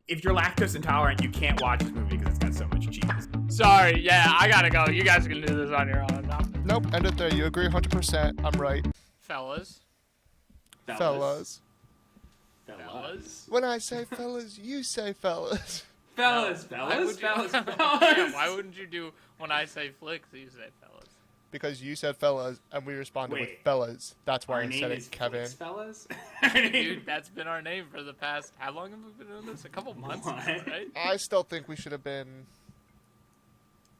if you're lactose intolerant, you can't watch this movie because it's got so much cheese. Sorry, yeah, I gotta go. You guys can do this on your own now. Nope, end it there. You agree 100%. I'm right. Fellas. Fellas. When I say fellas, you say fellas. Fellas. Yeah, why wouldn't you do when I say Flix, you say fellas? Because you said fellas, and we responded with Wait. fellas. That's why Our I name said is it, Kevin. Flix Fellas? Dude, that's been our name for the past, how long have we been doing this? A couple months now, What? right? I still think we should have been...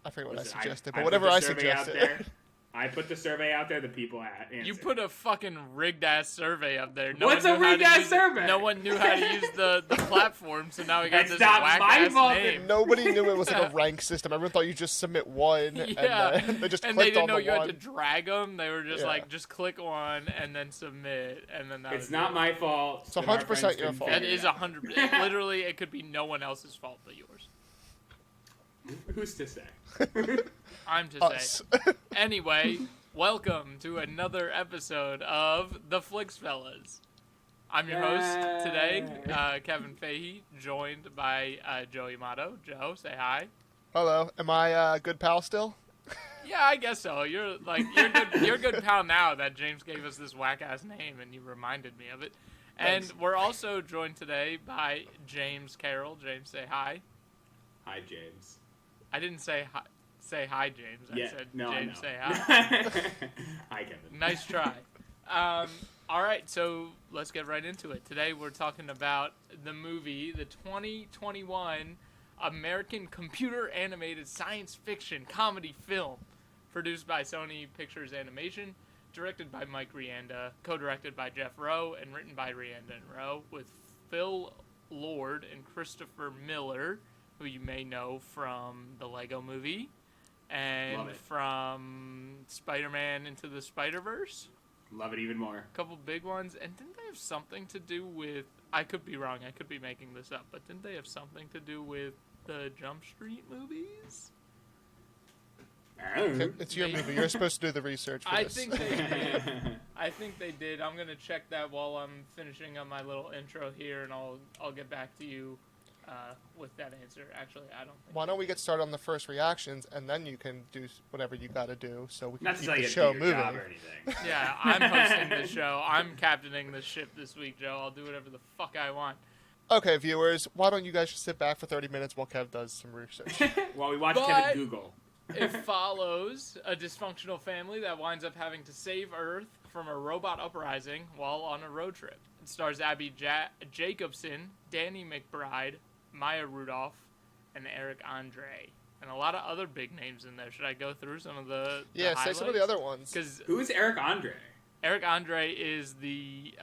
I forget what Listen, I suggested, I but put whatever the I survey out suggested. there. I put the survey out there, the people answered. You put a fucking rigged-ass survey up there. What's a rigged-ass survey? No one knew how to use the platform, so now we got It's this not my whack-ass fault. name. Nobody knew it was like a rank system. Everyone thought you just submit one, Yeah, and then they just and clicked they didn't on know the you one. had to drag them. They were just Yeah. like, just click one and then submit, and then that It's was not it. my fault. It's that our 100% friends your didn't fault. That figure is it out. 100%. Literally, it could be no one else's fault but yours. Who's to say? I'm to Us. say. Anyway, welcome to another episode of the Flix Fellas. I'm your host today, Kevin Fahey, joined by Joey Mato. Joe, say hi. Hello. Am I a good pal still? Yeah, I guess so. You're good. You're a good pal now that James gave us this whack ass name and you reminded me of it. And Thanks. we're also joined today by James Carroll. James, say hi. Hi, James. I didn't say hi. Say hi, James. I said no, James, I say know. hi. Hi, Kevin. Nice try. All right, so let's get right into it. Today we're talking about the movie, the 2021 American computer animated science fiction comedy film, produced by Sony Pictures Animation, directed by Mike Rianda, co-directed by Jeff Rowe, and written by Rianda and Rowe, with Phil Lord and Christopher Miller, who you may know from the Lego Movie, and Love it. from Spider-Man Into the Spider-Verse. Love it even more. A couple big ones. And didn't they have something to do with... I could be wrong. I could be making this up. But didn't they have something to do with the Jump Street movies? It's your movie. You're supposed to do the research for I this. think they did. I think they did. I'm going to check that while I'm finishing up my little intro here. And I'll get back to you with that answer. Actually, I don't think... Why don't we get started on the first reactions, and then you can do whatever you got to do, so we can Not to keep tell the you to show do your moving. job or anything. Yeah, I'm hosting the show. I'm captaining the ship this week, Joe. I'll do whatever the fuck I want. Okay, viewers, why don't you guys just sit back for 30 minutes while Kev does some research? While we watch But- Kevin Google. It follows a dysfunctional family that winds up having to save Earth from a robot uprising while on a road trip. It stars Abby Jacobson, Danny McBride, Maya Rudolph, and Eric Andre. And a lot of other big names in there. Should I go through some of the Yeah, say highlights? some of the other ones. Because Who's Eric Andre? Eric Andre is the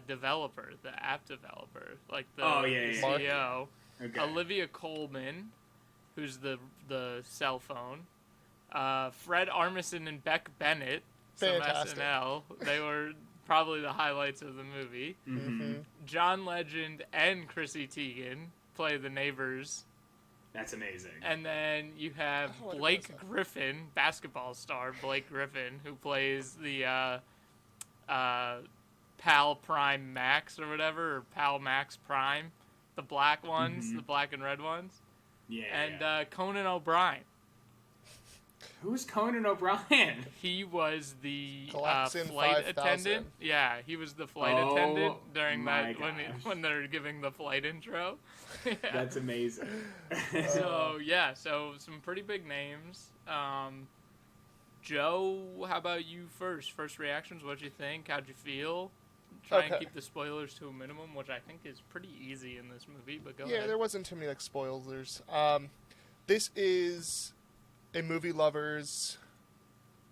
developer, the app developer, like the, Oh, yeah, the yeah, CEO. Okay. Olivia Colman, who's the cell phone. Fred Armisen and Beck Bennett from Fantastic. SNL. They were probably the highlights of the movie. Mm-hmm. John Legend and Chrissy Teigen play the neighbors. That's amazing. And then you have Oh, what Blake was that? Griffin, basketball star Blake Griffin, who plays the Pal Prime Max or whatever, or Pal Max Prime. The black ones, Mhm. the black and red ones. Yeah. And yeah. Conan O'Brien. Who's Conan O'Brien? He was the Galaxian flight 5000. attendant. Yeah, he was the flight Oh, attendant during my that gosh. when they're giving the flight intro. That's amazing. So yeah, so some pretty big names. Joe, how about you first? First reactions. What'd you think? How'd you feel? Try and Okay. keep the spoilers to a minimum, which I think is pretty easy in this movie. But go Yeah, ahead. there wasn't too many like spoilers. This is a movie lover's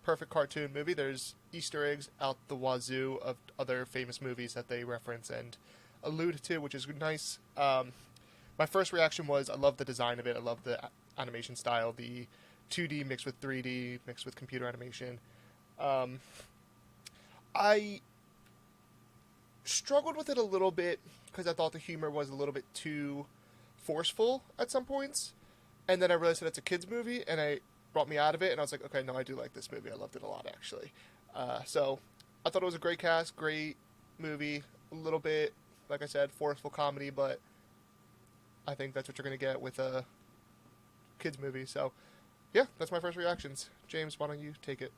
perfect cartoon movie. There's Easter eggs out the wazoo of other famous movies that they reference and allude to, which is nice. My first reaction was I love the design of it. I love the animation style, the 2D mixed with 3D mixed with computer animation. I struggled with it a little bit because I thought the humor was a little bit too forceful at some points, and then I realized that it's a kids movie, and it brought me out of it, and I was like, okay, no, I do like this movie. I loved it a lot, actually. So I thought it was a great cast, great movie, a little bit, like I said, forceful comedy, but I think that's what you're going to get with a kids movie. So, yeah, that's my first reactions. James, why don't you take it?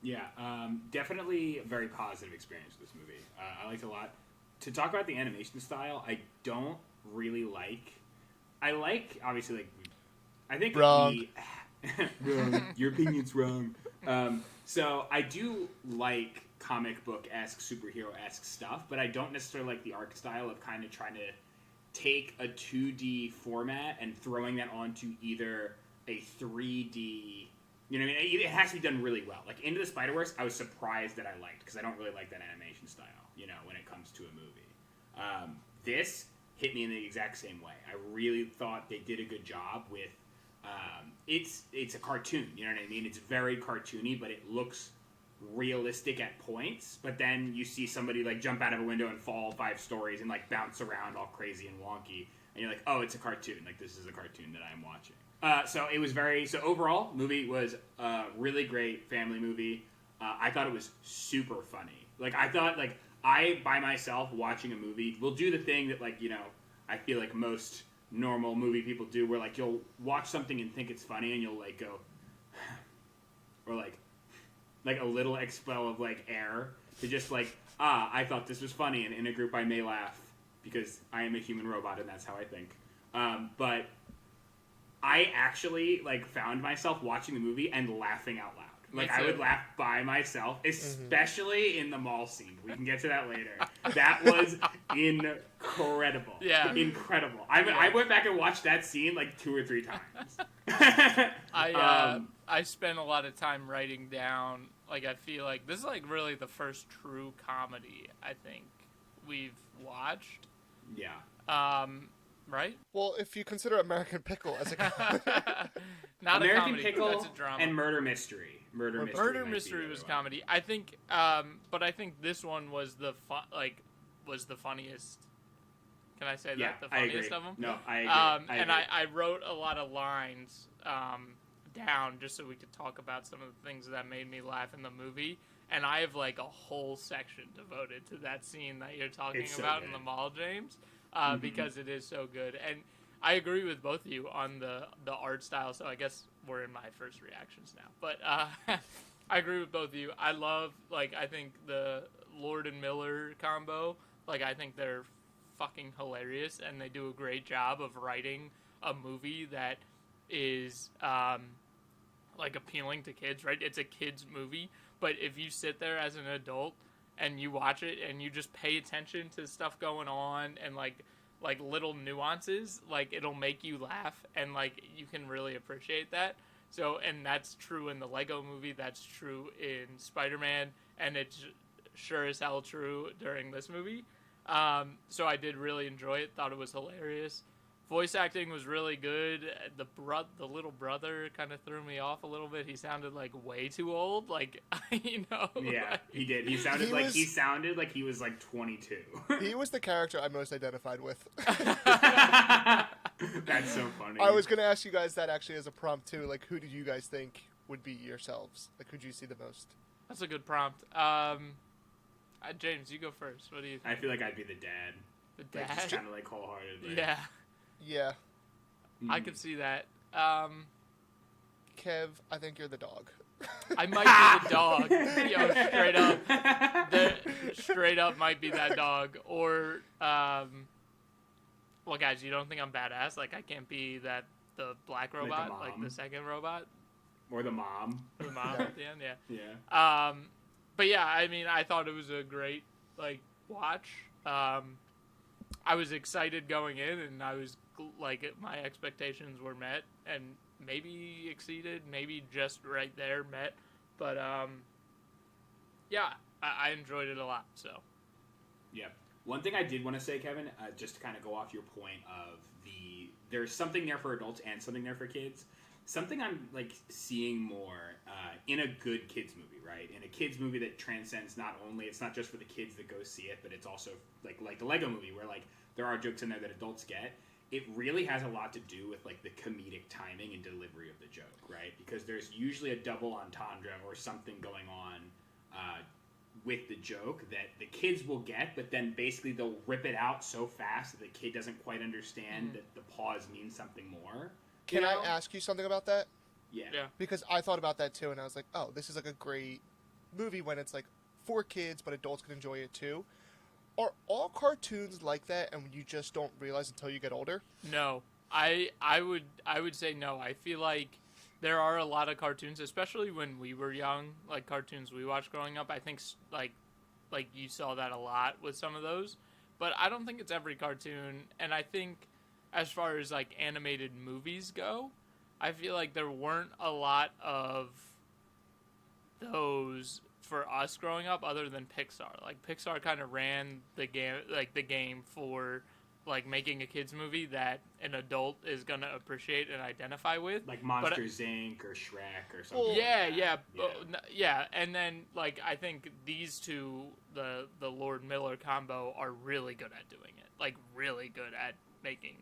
Yeah, definitely a very positive experience with this movie. I liked it a lot. To talk about the animation style, I don't really like. I like, obviously, like, I think Wrong. Wrong. Your opinion's wrong. So I do like comic book-esque, superhero-esque stuff, but I don't necessarily like the art style of kind of trying to take a 2D format and throwing that onto either a 3D. You know what I mean? It has to be done really well. Like, Into the Spider-Verse, I was surprised that I liked, because I don't really like that animation style, you know, when it comes to a movie. This hit me in the exact same way. I really thought they did a good job with... it's a cartoon, you know what I mean? It's very cartoony, but it looks realistic at points. But then you see somebody, like, jump out of a window and fall 5 stories and, like, bounce around all crazy and wonky. And you're like, oh, it's a cartoon. Like, this is a cartoon that I'm watching. So overall, movie was a really great family movie. I thought it was super funny. Like, I thought, like, I, by myself, watching a movie, will do the thing that, like, you know, I feel like most normal movie people do, where, like, you'll watch something and think it's funny, and you'll, like, go, or, like a little expel of, like, air, to just, like, I thought this was funny, and in a group I may laugh, because I am a human robot, and that's how I think. But I actually, like, found myself watching the movie and laughing out loud. Like, I would laugh by myself, especially in the mall scene. We can get to that later. That was incredible. Yeah. Incredible. I went back and watched that scene, like, 2 or 3 times. I spent a lot of time writing down, like, I feel like this is, like, really the first true comedy I think we've watched. Yeah. Right? Well, if you consider American Pickle as a comedy. Not American a comedy, Pickle that's a drama. and Murder Mystery. Murder Mystery was comedy. I think, but I think this one was the funniest. Can I say that? Yeah, The funniest I agree. of them? No, I agree. And I wrote a lot of lines down just so we could talk about some of the things that made me laugh in the movie. And I have, like, a whole section devoted to that scene that you're talking about in the mall, James. Because it is so good. And I agree with both of you on the art style, so I guess we're in my first reactions now. But I agree with both of you. I love, like, I think the Lord and Miller combo, like, I think they're fucking hilarious, and they do a great job of writing a movie that is, like, appealing to kids, right? It's a kid's movie, but if you sit there as an adult and you watch it and you just pay attention to stuff going on and like little nuances, like, it'll make you laugh, and, like, you can really appreciate that. So, and that's true in the Lego movie, that's true in Spider-Man, and it's sure as hell true during this movie. So I did really enjoy it, thought it was hilarious. Voice acting was really good. The little brother kind of threw me off a little bit. He sounded like way too old, like, you know. Yeah, like, he did. He sounded like he was like 22. He was the character I most identified with. That's so funny. I was going to ask you guys that actually as a prompt too. Like, who did you guys think would be yourselves? Like, who do you see the most? That's a good prompt. James, you go first. What do you think? I feel like I'd be the dad. The dad? Like, just kind of like wholeheartedly. Yeah. Yeah. I could see that. Kev, I think you're the dog. I might be the dog. Yo, straight up might be that dog. Or, well, guys, you don't think I'm badass? Like, I can't be the black robot, like the second robot? Or the mom. Or the mom at the end, yeah. Yeah. But yeah, I mean, I thought it was a great, like, watch. I was excited going in, and I was, like, my expectations were met, and maybe exceeded, maybe just right there met. But, yeah, I enjoyed it a lot, so. Yeah. One thing I did want to say, Kevin, just to kind of go off your point of there's something there for adults and something there for kids. Something I'm, like, seeing more in a good kids movie, right? In a kids movie that transcends it's not just for the kids that go see it, but it's also like the Lego movie where, like, there are jokes in there that adults get. It really has a lot to do with, like, the comedic timing and delivery of the joke, right? Because there's usually a double entendre or something going on with the joke that the kids will get, but then basically they'll rip it out so fast that the kid doesn't quite understand that the pause means something more. Can I ask you something about that? Yeah. Because I thought about that too, and I was like, oh, this is like a great movie when it's like for kids, but adults can enjoy it too. Are all cartoons like that, and you just don't realize until you get older? No, I would say no. I feel like there are a lot of cartoons, especially when we were young, like cartoons we watched growing up. I think like you saw that a lot with some of those, but I don't think it's every cartoon. And I think as far as like animated movies go, I feel like there weren't a lot of those for us growing up other than Pixar. Like Pixar kind of ran the game for like making a kids movie that an adult is gonna appreciate and identify with, like Monsters Inc. or Shrek or something. Yeah. And then like I think these two, the Lord Miller combo, are really good at doing it. Like really good at making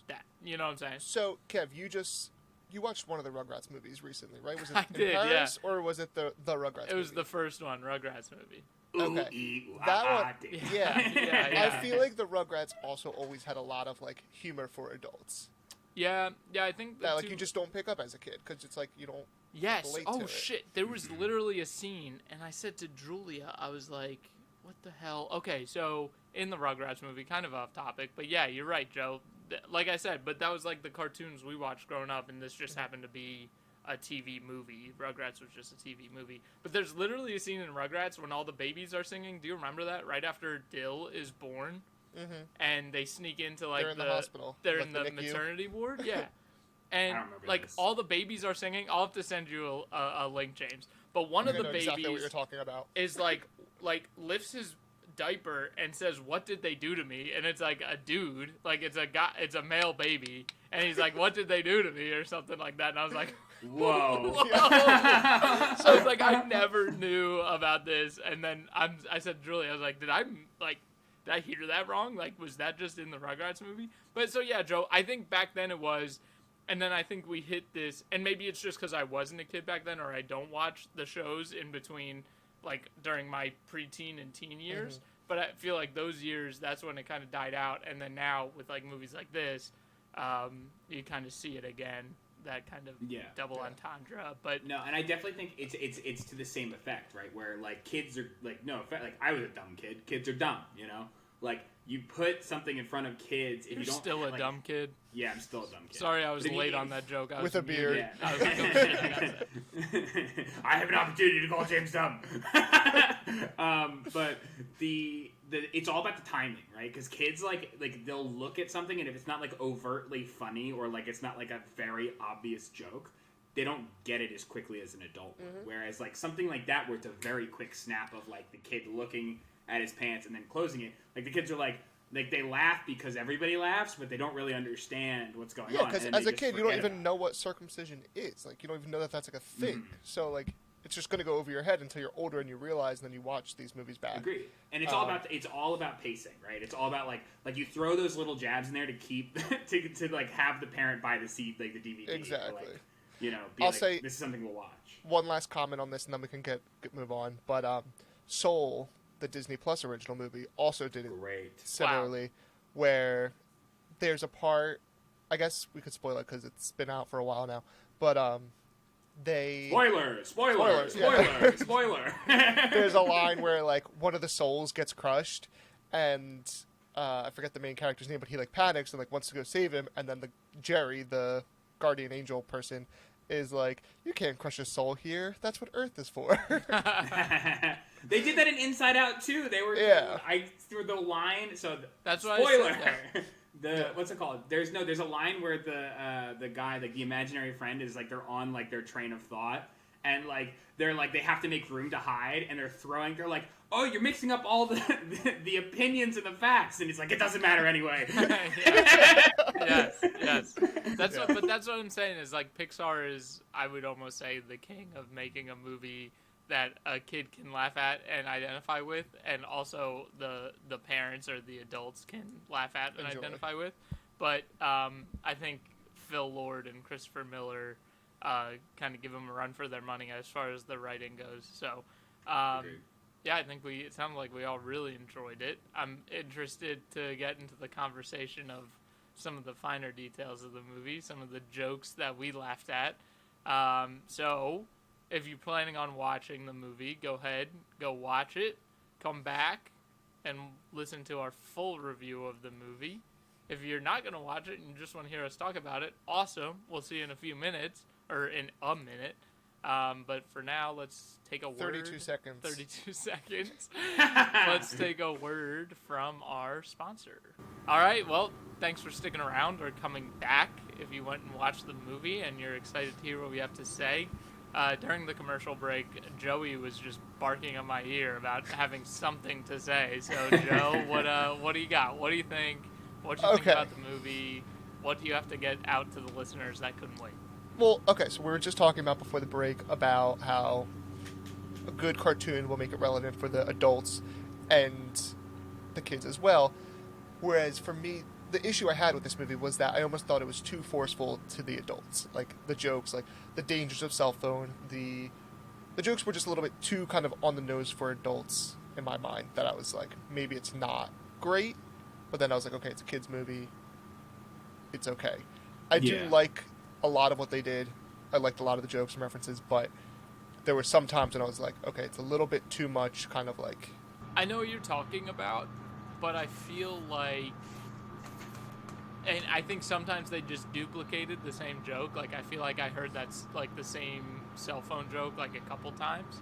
that. You know what I'm saying? So, Kev, you watched one of the Rugrats movies recently, right? Was it I did, Paris, or was it the Rugrats? It was movie? the first one, Rugrats movie. Okay, that one. Yeah. Yeah. I feel like the Rugrats also always had a lot of like humor for adults. Yeah. I think That like you just don't pick up as a kid because it's like you don't. Yes. relate Oh to it. shit! There was literally a scene, and I said to Julia, I was like, "What the hell?" Okay, so in the Rugrats movie, kind of off topic, but yeah, you're right, Joe. Like I said, but that was like the cartoons we watched growing up, and this just happened to be a TV movie. Rugrats was just a TV movie. But there's literally a scene in Rugrats when all the babies are singing. Do you remember that? Right after Dill is born, and they sneak into like They're in the hospital. They're Like in the the NICU. maternity ward. Yeah. And I don't remember like this. all the babies are singing. I'll have to send you a link, James. But one of I the know babies exactly what you're talking about. is like lifts his diaper and says, "What did they do to me?" And it's like a dude, like it's a guy, it's a male baby, and he's like, "What did they do to me?" or something like that. And I was like, Whoa. so I was like, I never knew about this. And then I said to Julie, I was like, did I hear that wrong? Like, was that just in the Rugrats movie? But so yeah, Joe, I think back then it was. And then I think we hit this, and maybe it's just because I wasn't a kid back then, or I don't watch the shows in between, like during my preteen and teen years. But I feel like those years, that's when it kind of died out. And then now with like movies like this, you kind of see it again, that kind of double entendre. But No, and I definitely think it's to the same effect, right? Where like kids are like, no, like I was a dumb kid. Kids are dumb, you know. Like you put something in front of kids, if you're you don't still a like, dumb kid. Yeah, I'm still a dumb kid. Sorry, I was But if late you- on that joke. I With was a beard. muted. I was like, oh shit, I got that. I have an opportunity to call James dumb. But the it's all about the timing, right? Because kids like they'll look at something, and if it's not like overtly funny or like it's not like a very obvious joke, they don't get it as quickly as an adult would. Whereas like something like that, where it's a very quick snap of like the kid looking at his pants and then closing it, like the kids are like they laugh because everybody laughs, but they don't really understand what's going Yeah, on. because and as they a just kid, you don't forget even about it. know what circumcision is. Like, you don't even know that that's like a thing. So, like, it's just going to go over your head until you're older and you realize, and then you watch these movies back. Agreed. And it's all about pacing, right? It's all about like you throw those little jabs in there to keep to like have the parent buy the seat, like the DVD. Exactly. Or, like, you know, be I'll like, say- this is something we'll watch. One last comment on this, and then we can move on. But Soul, the Disney Plus original movie, also did it Great. similarly, where there's a part, I guess we could spoil it because it's been out for a while now, but they... Spoiler! yeah. Spoiler! There's a line where, like, one of the souls gets crushed, and I forget the main character's name, but he, like, panics and, like, wants to go save him, and then Jerry, the guardian angel person, is like, you can't crush a soul here. That's what Earth is for. They did that in Inside Out too. They were I threw the line. So That's what I spoiler. said, What's it called? There's a line where the guy, like the imaginary friend, is like they're on like their train of thought, and like they're like they have to make room to hide, and they're like, oh, you're mixing up all the opinions and the facts, and he's like, it doesn't matter anyway. yes. That's but that's what I'm saying is like Pixar is, I would almost say, the king of making a movie that a kid can laugh at and identify with, and also the parents or the adults can laugh at and Enjoy. identify with. But I think Phil Lord and Christopher Miller kind of give them a run for their money as far as the writing goes. So Agreed. Yeah, I think it sounded like we all really enjoyed it. I'm interested to get into the conversation of some of the finer details of the movie, some of the jokes that we laughed at. So, if you're planning on watching the movie, go ahead, go watch it, come back, and listen to our full review of the movie. If you're not going to watch it and you just want to hear us talk about it, awesome. We'll see you in a few minutes, or in a minute. But for now, let's take a 32 seconds. 32 seconds. Let's take a word from our sponsor. All right, well, thanks for sticking around or coming back if you went and watched the movie and you're excited to hear what we have to say. During the commercial break, Joey was just barking on my ear about having something to say. So, Joe, what do you got? What do you think? What do you think about the movie? What do you have to get out to the listeners that couldn't wait? Well, okay, so we were just talking about before the break about how a good cartoon will make it relevant for the adults and the kids as well. Whereas for me, the issue I had with this movie was that I almost thought it was too forceful to the adults. Like, the jokes, like, the dangers of cell phone, the jokes were just a little bit too kind of on the nose for adults in my mind, that I was like, maybe it's not great, but then I was like, okay, it's a kid's movie. It's okay. I do like a lot of what they did. I liked a lot of the jokes and references, but there were some times when I was like, okay, it's a little bit too much, kind of like... I know what you're talking about, but I feel like... And I think sometimes they just duplicated the same joke. Like, I feel like I heard that's, like, the same cell phone joke, like, a couple times.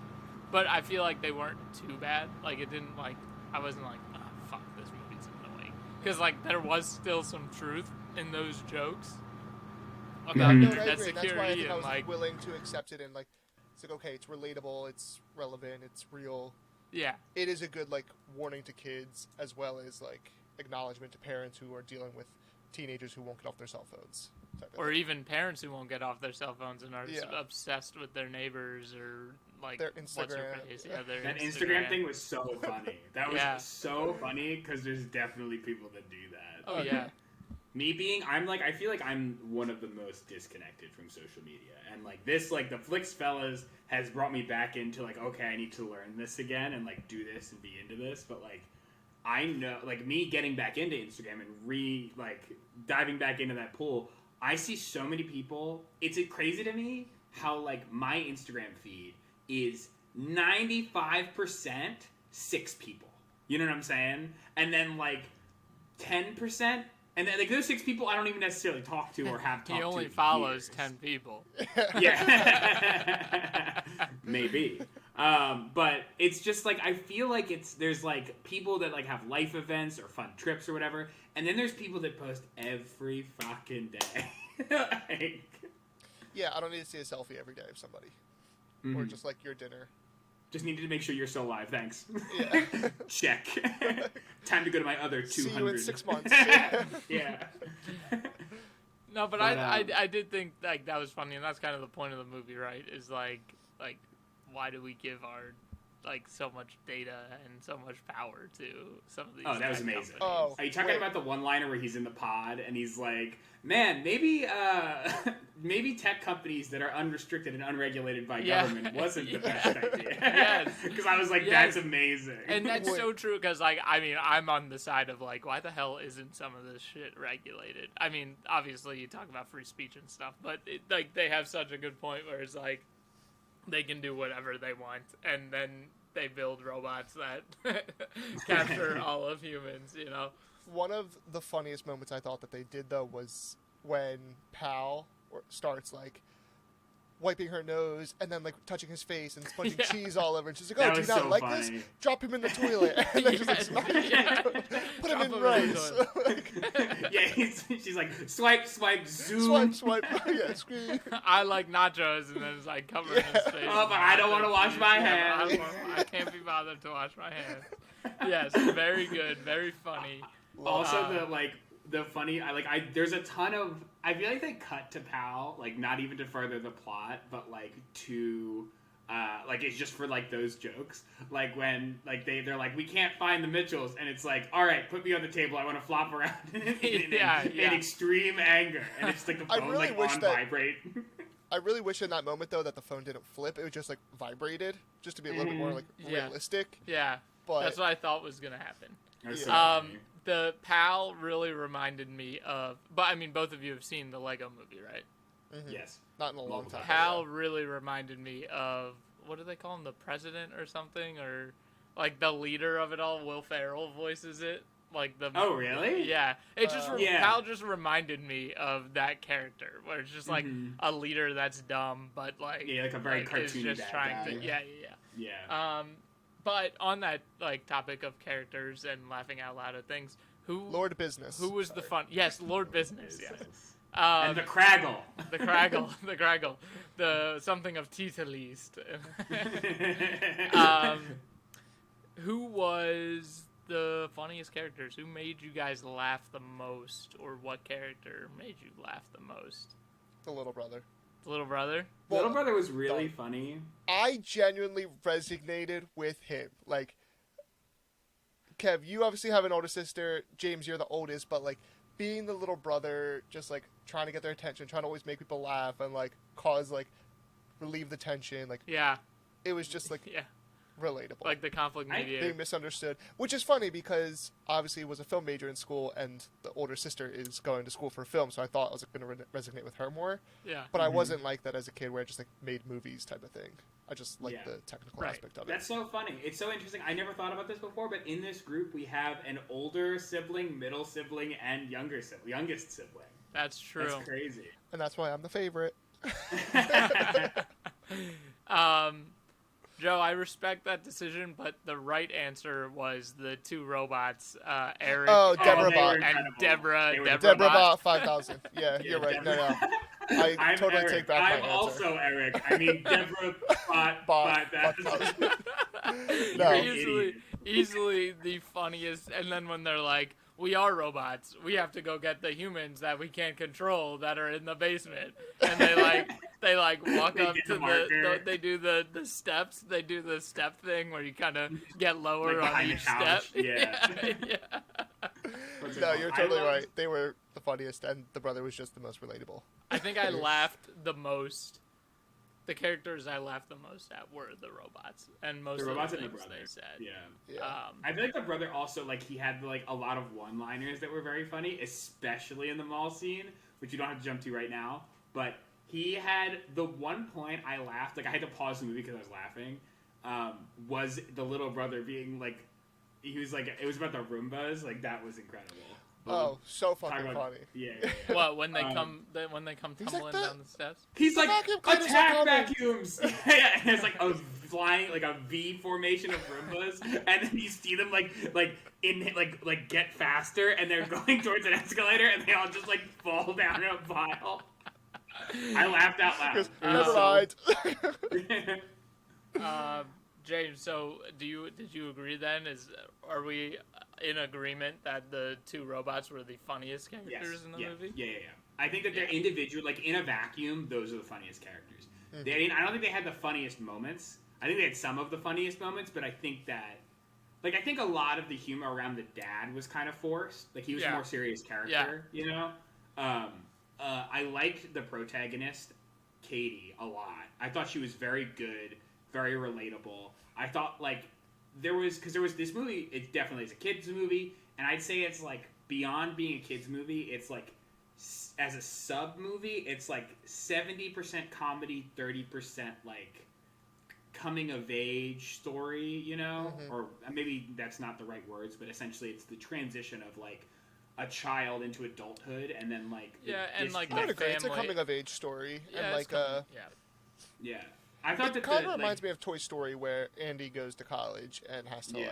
But I feel like they weren't too bad. Like, it didn't, like... I wasn't like, oh, fuck, this movie's annoying. Because, like, there was still some truth in those jokes. About No, internet I agree. That's why I think security I was and, like... willing to accept it and, like, it's like, okay, it's relatable, it's relevant, it's real. Yeah. It is a good, like, warning to kids as well as, like, acknowledgement to parents who are dealing with teenagers who won't get off their cell phones. Or even parents who won't get off their cell phones and are obsessed with their neighbors or, like, their what's Instagram. her face? Yeah, their That Instagram thing was so funny. That was Yeah. so funny because there's definitely people that do that. Oh, yeah. Me being, I feel like I'm one of the most disconnected from social media. And, like, this, like, the Flix Fellas has brought me back into, like, okay, I need to learn this again and, like, do this and be into this. But, like, I know, like, me getting back into Instagram and diving back into that pool, I see so many people. It's crazy to me how, like, my Instagram feed is 95% 6 people. You know what I'm saying? And then, like, 10%. And then, like, those 6 people I don't even necessarily talk to or have talked to. He only in follows years. 10 people. Yeah. Maybe. But it's just, like, I feel like there's, like, people that, like, have life events or fun trips or whatever. And then there's people that post every fucking day. Like, Yeah, I don't need to see a selfie every day of somebody. Or just, like, your dinner. just needed to make sure you're still alive. Thanks. Yeah. Check. Time to go to my other 200. See you in 6 months. Yeah. No, but I did think, like, that was funny, and that's kind of the point of the movie, right? Is, like, why do we give our, like, so much data and so much power to some of these Oh, that was tech amazing. companies? Oh, Are you talking wait. about the one-liner where he's in the pod and he's like, man, maybe tech companies that are unrestricted and unregulated by government wasn't the best idea. Yes. Because I was like, Yes. that's amazing. And that's Wait. so true, because, like, I mean, I'm on the side of, like, why the hell isn't some of this shit regulated? I mean, obviously, you talk about free speech and stuff, but, like, they have such a good point where it's, like, they can do whatever they want, and then they build robots that capture all of humans, you know? One of the funniest moments I thought that they did, though, was when Pal starts, like, wiping her nose and then, like, touching his face and sponging Yeah. cheese all over. And she's like, That oh, do you was not so like funny. this? Drop him in the toilet. And then just, like, Yes. smack him Yeah. put him Drop in him in the rice. Yeah, she's like, swipe, Swipe, zoom. swipe. Yeah, scream. I like nachos, and then it's, like, covering his face. Oh, but I don't want to wash my hands. I can't be bothered to wash my hands. Yes, very good, very funny. Also, the funny, there's a ton of, I feel like they cut to Pal, like, not even to further the plot, but, like, to, like, it's just for, like, those jokes. Like, when, like, they're like, we can't find the Mitchells, and it's like, all right, put me on the table, I want to flop around in Yeah. extreme anger. And it's, like, the I phone, really like, wish on that- vibrate. I really wish in that moment though that the phone didn't flip. It was just like vibrated, just to be a little bit more like Yeah. realistic. Yeah, But that's what I thought was gonna happen. That's so Yeah. funny. The pal really reminded me of, but I mean, both of you have seen the Lego Movie, right? Yes. not in a long Multiple time. Pal really reminded me of, what do they call him, the president or something, or like the leader of it all. Will Ferrell voices it. Like the Oh, really? Yeah, it just Yeah. Pal just reminded me of that character, where it's just like a leader that's dumb, but like Yeah, like a very is cartoony just bad trying guy. to Yeah. But on that like topic of characters and laughing out loud at things, Lord Business. who was the fun? Yes, Lord Business. Yes. And the Craggle. The Craggle, the something of teeth at least. Who was the funniest characters? Who made you guys laugh the most, or what character made you laugh the most? The little brother. The little brother? Little Brother was really funny. I genuinely resonated with him. Like, Kev, you obviously have an older sister. James, you're the oldest, but like being the little brother, just like trying to get their attention, trying to always make people laugh and like cause like relieve the tension. Like, Yeah, it was just like yeah. relatable. Like the conflict mediator. being misunderstood, which is funny because obviously he was a film major in school, and the older sister is going to school for film, so I thought I was going to resonate with her more. Yeah. But I wasn't like that as a kid, where I just like made movies type of thing. I just like the technical Right. aspect of it. That's so funny. It's so interesting. I never thought about this before, but in this group we have an older sibling, middle sibling, and youngest sibling. That's true. That's crazy. And that's why I'm the favorite. Joe, I respect that decision, but the right answer was the two robots, Eric Oh, Deborah and, Bot. and Incredible. Deborah. They were Deborah Deborah Bot. Bot 5000. Yeah, you're right. No, no. I I'm totally Eric. take back I'm my answer. also Eric. I mean, Deborah Bot. Bot that. 5000. No. Easily the funniest. And then when they're like, "We are robots. We have to go get the humans that we can't control that are in the basement," and they walk They up get to the marker. they do the steps. They do the step thing where you kind of get lower Like on behind the each step. couch. Yeah. yeah. What's it No, called? you're I totally loved- right. They were the funniest, and the brother was just the most relatable. I think I laughed the most. The characters I laughed the most at were the robots, and most The robots of the and the things brother. they said. Yeah. Yeah. I feel like the brother also, like, he had, like, a lot of one-liners that were very funny, especially in the mall scene, which you don't have to jump to right now, but he had the one point I laughed, like, I had to pause the movie because I was laughing, was the little brother being, like, he was, like, it was about the Roombas, like, that was incredible. Oh, so Talk fucking about- funny. Yeah. What when they Um, come he's tumbling like that- down the steps? He's like, vacuum cleaners are attack coming." vacuums! Yeah, and it's like a flying, like a V formation of Roombas, and then you see them get faster, and they're going towards an escalator, and they all just like fall down in a pile. I laughed out loud. Because, It was never mind. James, so did you agree then? Are we in agreement that the two robots were the funniest characters in the movie? Yeah. I think that they're individual, like in a vacuum, those are the funniest characters. I don't think they had the funniest moments. I think they had some of the funniest moments, but I think that, like, I think a lot of the humor around the dad was kind of forced. Like, he was a more serious character, you know? I liked the protagonist, Katie, a lot. I thought she was very good, very relatable. I thought, like, there was this movie, it definitely is a kid's movie, and I'd say it's, like, beyond being a kid's movie, it's, like, as a sub-movie, it's, like, 70% comedy, 30%, like, coming-of-age story, you know? Or maybe that's not the right words, but essentially it's the transition of, like, a child into adulthood, and then, like... I would agree. It's a family. coming-of-age story. Yeah, and, it's like, coming- Yeah. I thought it kind of reminds me of Toy Story, where Andy goes to college and has to,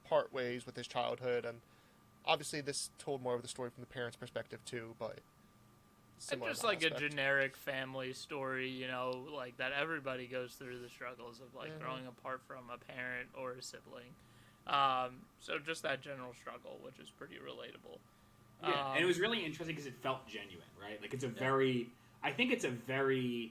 part ways with his childhood, and obviously this told more of the story from the parents' perspective, too, but... It's just like a generic family story, you know, like that everybody goes through the struggles of like growing apart from a parent or a sibling. So just that general struggle, which is pretty relatable. Yeah, and it was really interesting because it felt genuine, right? Like it's a very, I think it's a very,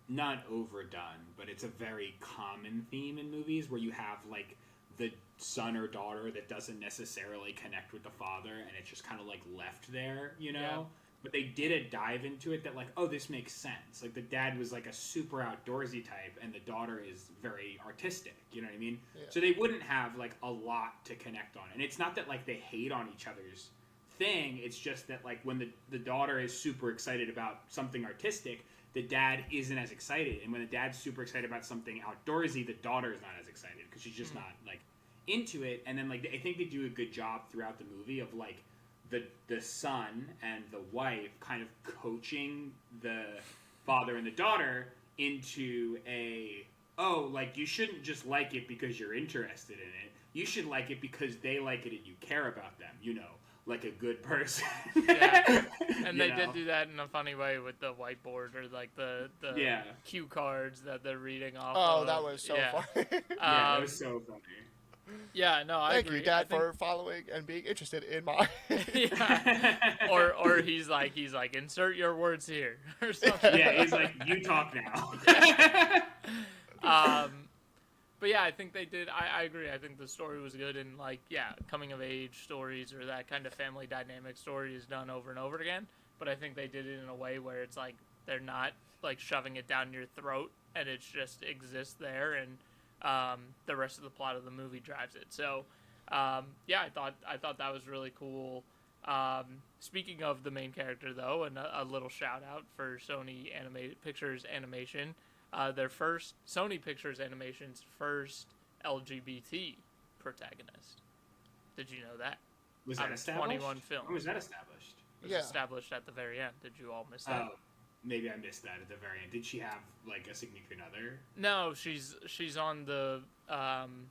not overdone, but it's a very common theme in movies where you have like the son or daughter that doesn't necessarily connect with the father, and it's just kind of like left there, you know? but they did a dive into it that like, oh, this makes sense. Like the dad was like a super outdoorsy type, and the daughter is very artistic. You know what I mean? Yeah. So they wouldn't have like a lot to connect on. And it's not that like they hate on each other's thing. It's just that like when the daughter is super excited about something artistic, the dad isn't as excited. And when the dad's super excited about something outdoorsy, the daughter is not as excited because she's just not like into it. And then like I think they do a good job throughout the movie of like the son and the wife kind of coaching the father and the daughter into like you shouldn't just like it because you're interested in it. You should like it because they like it and you care about them, like a good person. Yeah. And they did do that in a funny way with the whiteboard or like the cue cards that they're reading off Oh, of. that was so funny. Yeah, it was so funny. Yeah, no, I agree. Thank you, Dad, for following and being interested in my. Yeah. Or he's like, insert your words here or something. Yeah, he's like, you talk now. But yeah, I think they did. I agree. I think the story was good, and like, yeah, coming of age stories or that kind of family dynamic story is done over and over again. But I think they did it in a way where it's like they're not like shoving it down your throat, and it just exists there, and the rest of the plot of the movie drives it. So, yeah, I thought that was really cool. Speaking of the main character, though, and a little shout out for Sony Animated Pictures Animation, Sony Pictures Animation's first LGBT protagonist. Did you know that? Was that established? 21 film. Or was that established? It was established at the very end. Did you all miss that? Oh, maybe I missed that at the very end. Did she have like a significant other? No, she's on the on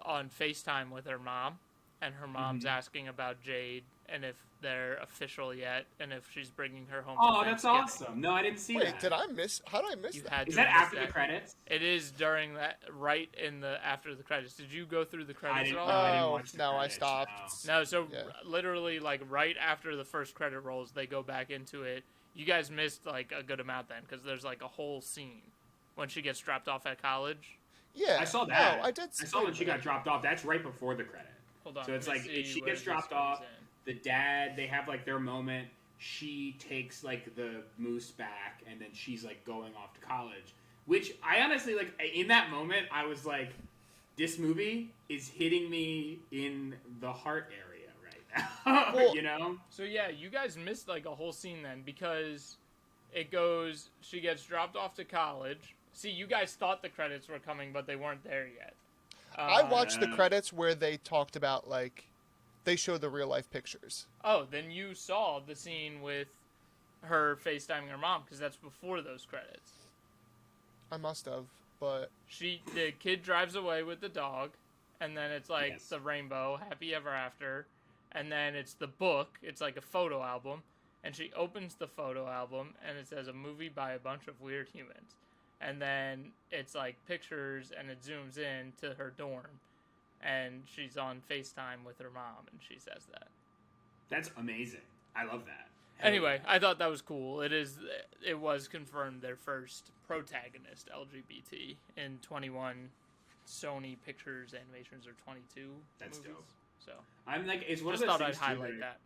FaceTime with her mom, and her mom's asking about Jade and if they're official yet, and if she's bringing her home. Oh, that's awesome! No, I didn't see that. Wait, how did I miss that? Is that after the credits? It is during that, right in the after the credits. Did you go through the credits at all? I didn't watch the no, credits, I stopped. No, so literally, like right after the first credit rolls, they go back into it. You guys missed like a good amount then, because there's like a whole scene when she gets dropped off at college. Yeah, I saw that. No, I did. I saw when she got dropped off. That's right before the credit. Hold on. So it's like if she gets dropped off, the dad, they have like their moment. She takes like the moose back, and then she's like going off to college. Which I honestly like. In that moment, I was like, "This movie is hitting me in the heart area right now." Well, So yeah, you guys missed like a whole scene then, because it goes. She gets dropped off to college. See, you guys thought the credits were coming, but they weren't there yet. I watched the credits where they talked about like. They showed the real life pictures. Oh, then you saw the scene with her FaceTiming her mom, because that's before those credits. I must have, but The kid drives away with the dog, and then it's like the rainbow, happy ever after, and then it's the book. It's like a photo album, and she opens the photo album, and it says a movie by a bunch of weird humans, and then it's like pictures, and it zooms in to her dorm. And she's on FaceTime with her mom, and she says that. That's amazing. I love that. Anyway, I thought that was cool. It was confirmed their first protagonist LGBT in 21 Sony Pictures Animations, or 22 That's movies. dope. So I'm like, it's one just of those thought I'd things highlight too, that.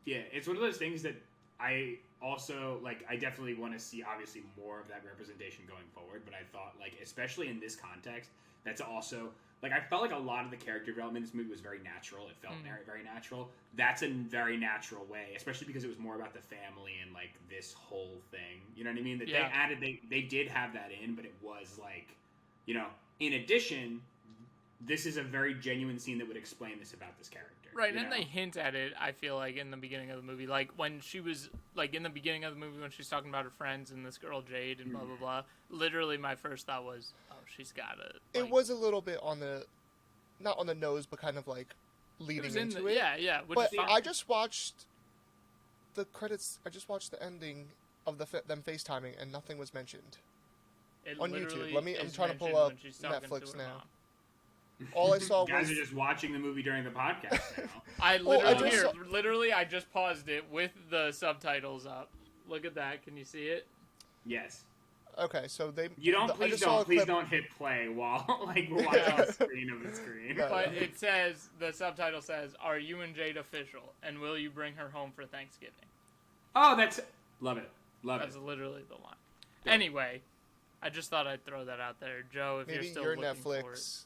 Yeah, it's one of those things that I also like. I definitely want to see obviously more of that representation going forward. But I thought like, especially in this context, that's also. Like, I felt like a lot of the character development in this movie was very natural. It felt very, very natural. That's a very natural way, especially because it was more about the family and, like, this whole thing. You know what I mean? That they did have that in, but it was, like, in addition, this is a very genuine scene that would explain this about this character. Right, and they hint at it, I feel like, in the beginning of the movie. Like, when she was, like, in the beginning of the movie, when she's talking about her friends and this girl, Jade, and blah, blah, blah, literally my first thought was, oh, she's got it. Like, it was a little bit on the, not on the nose, but kind of, like, leading into it. Yeah. But I just watched the credits, I just watched the ending of them FaceTiming, and nothing was mentioned. On YouTube. I'm trying to pull up Netflix now. Mom. All I saw you guys are just watching the movie during the podcast now. I just paused it with the subtitles up. Look at that. Can you see it? Yes. Okay, so please don't hit play while like we're watching the screen of the screen. But it says, the subtitle says, "Are you and Jade official? And will you bring her home for Thanksgiving?" Oh, love it. That's literally the line. Yeah. Anyway, I just thought I'd throw that out there. Joe, if maybe you're still your looking Netflix, for it.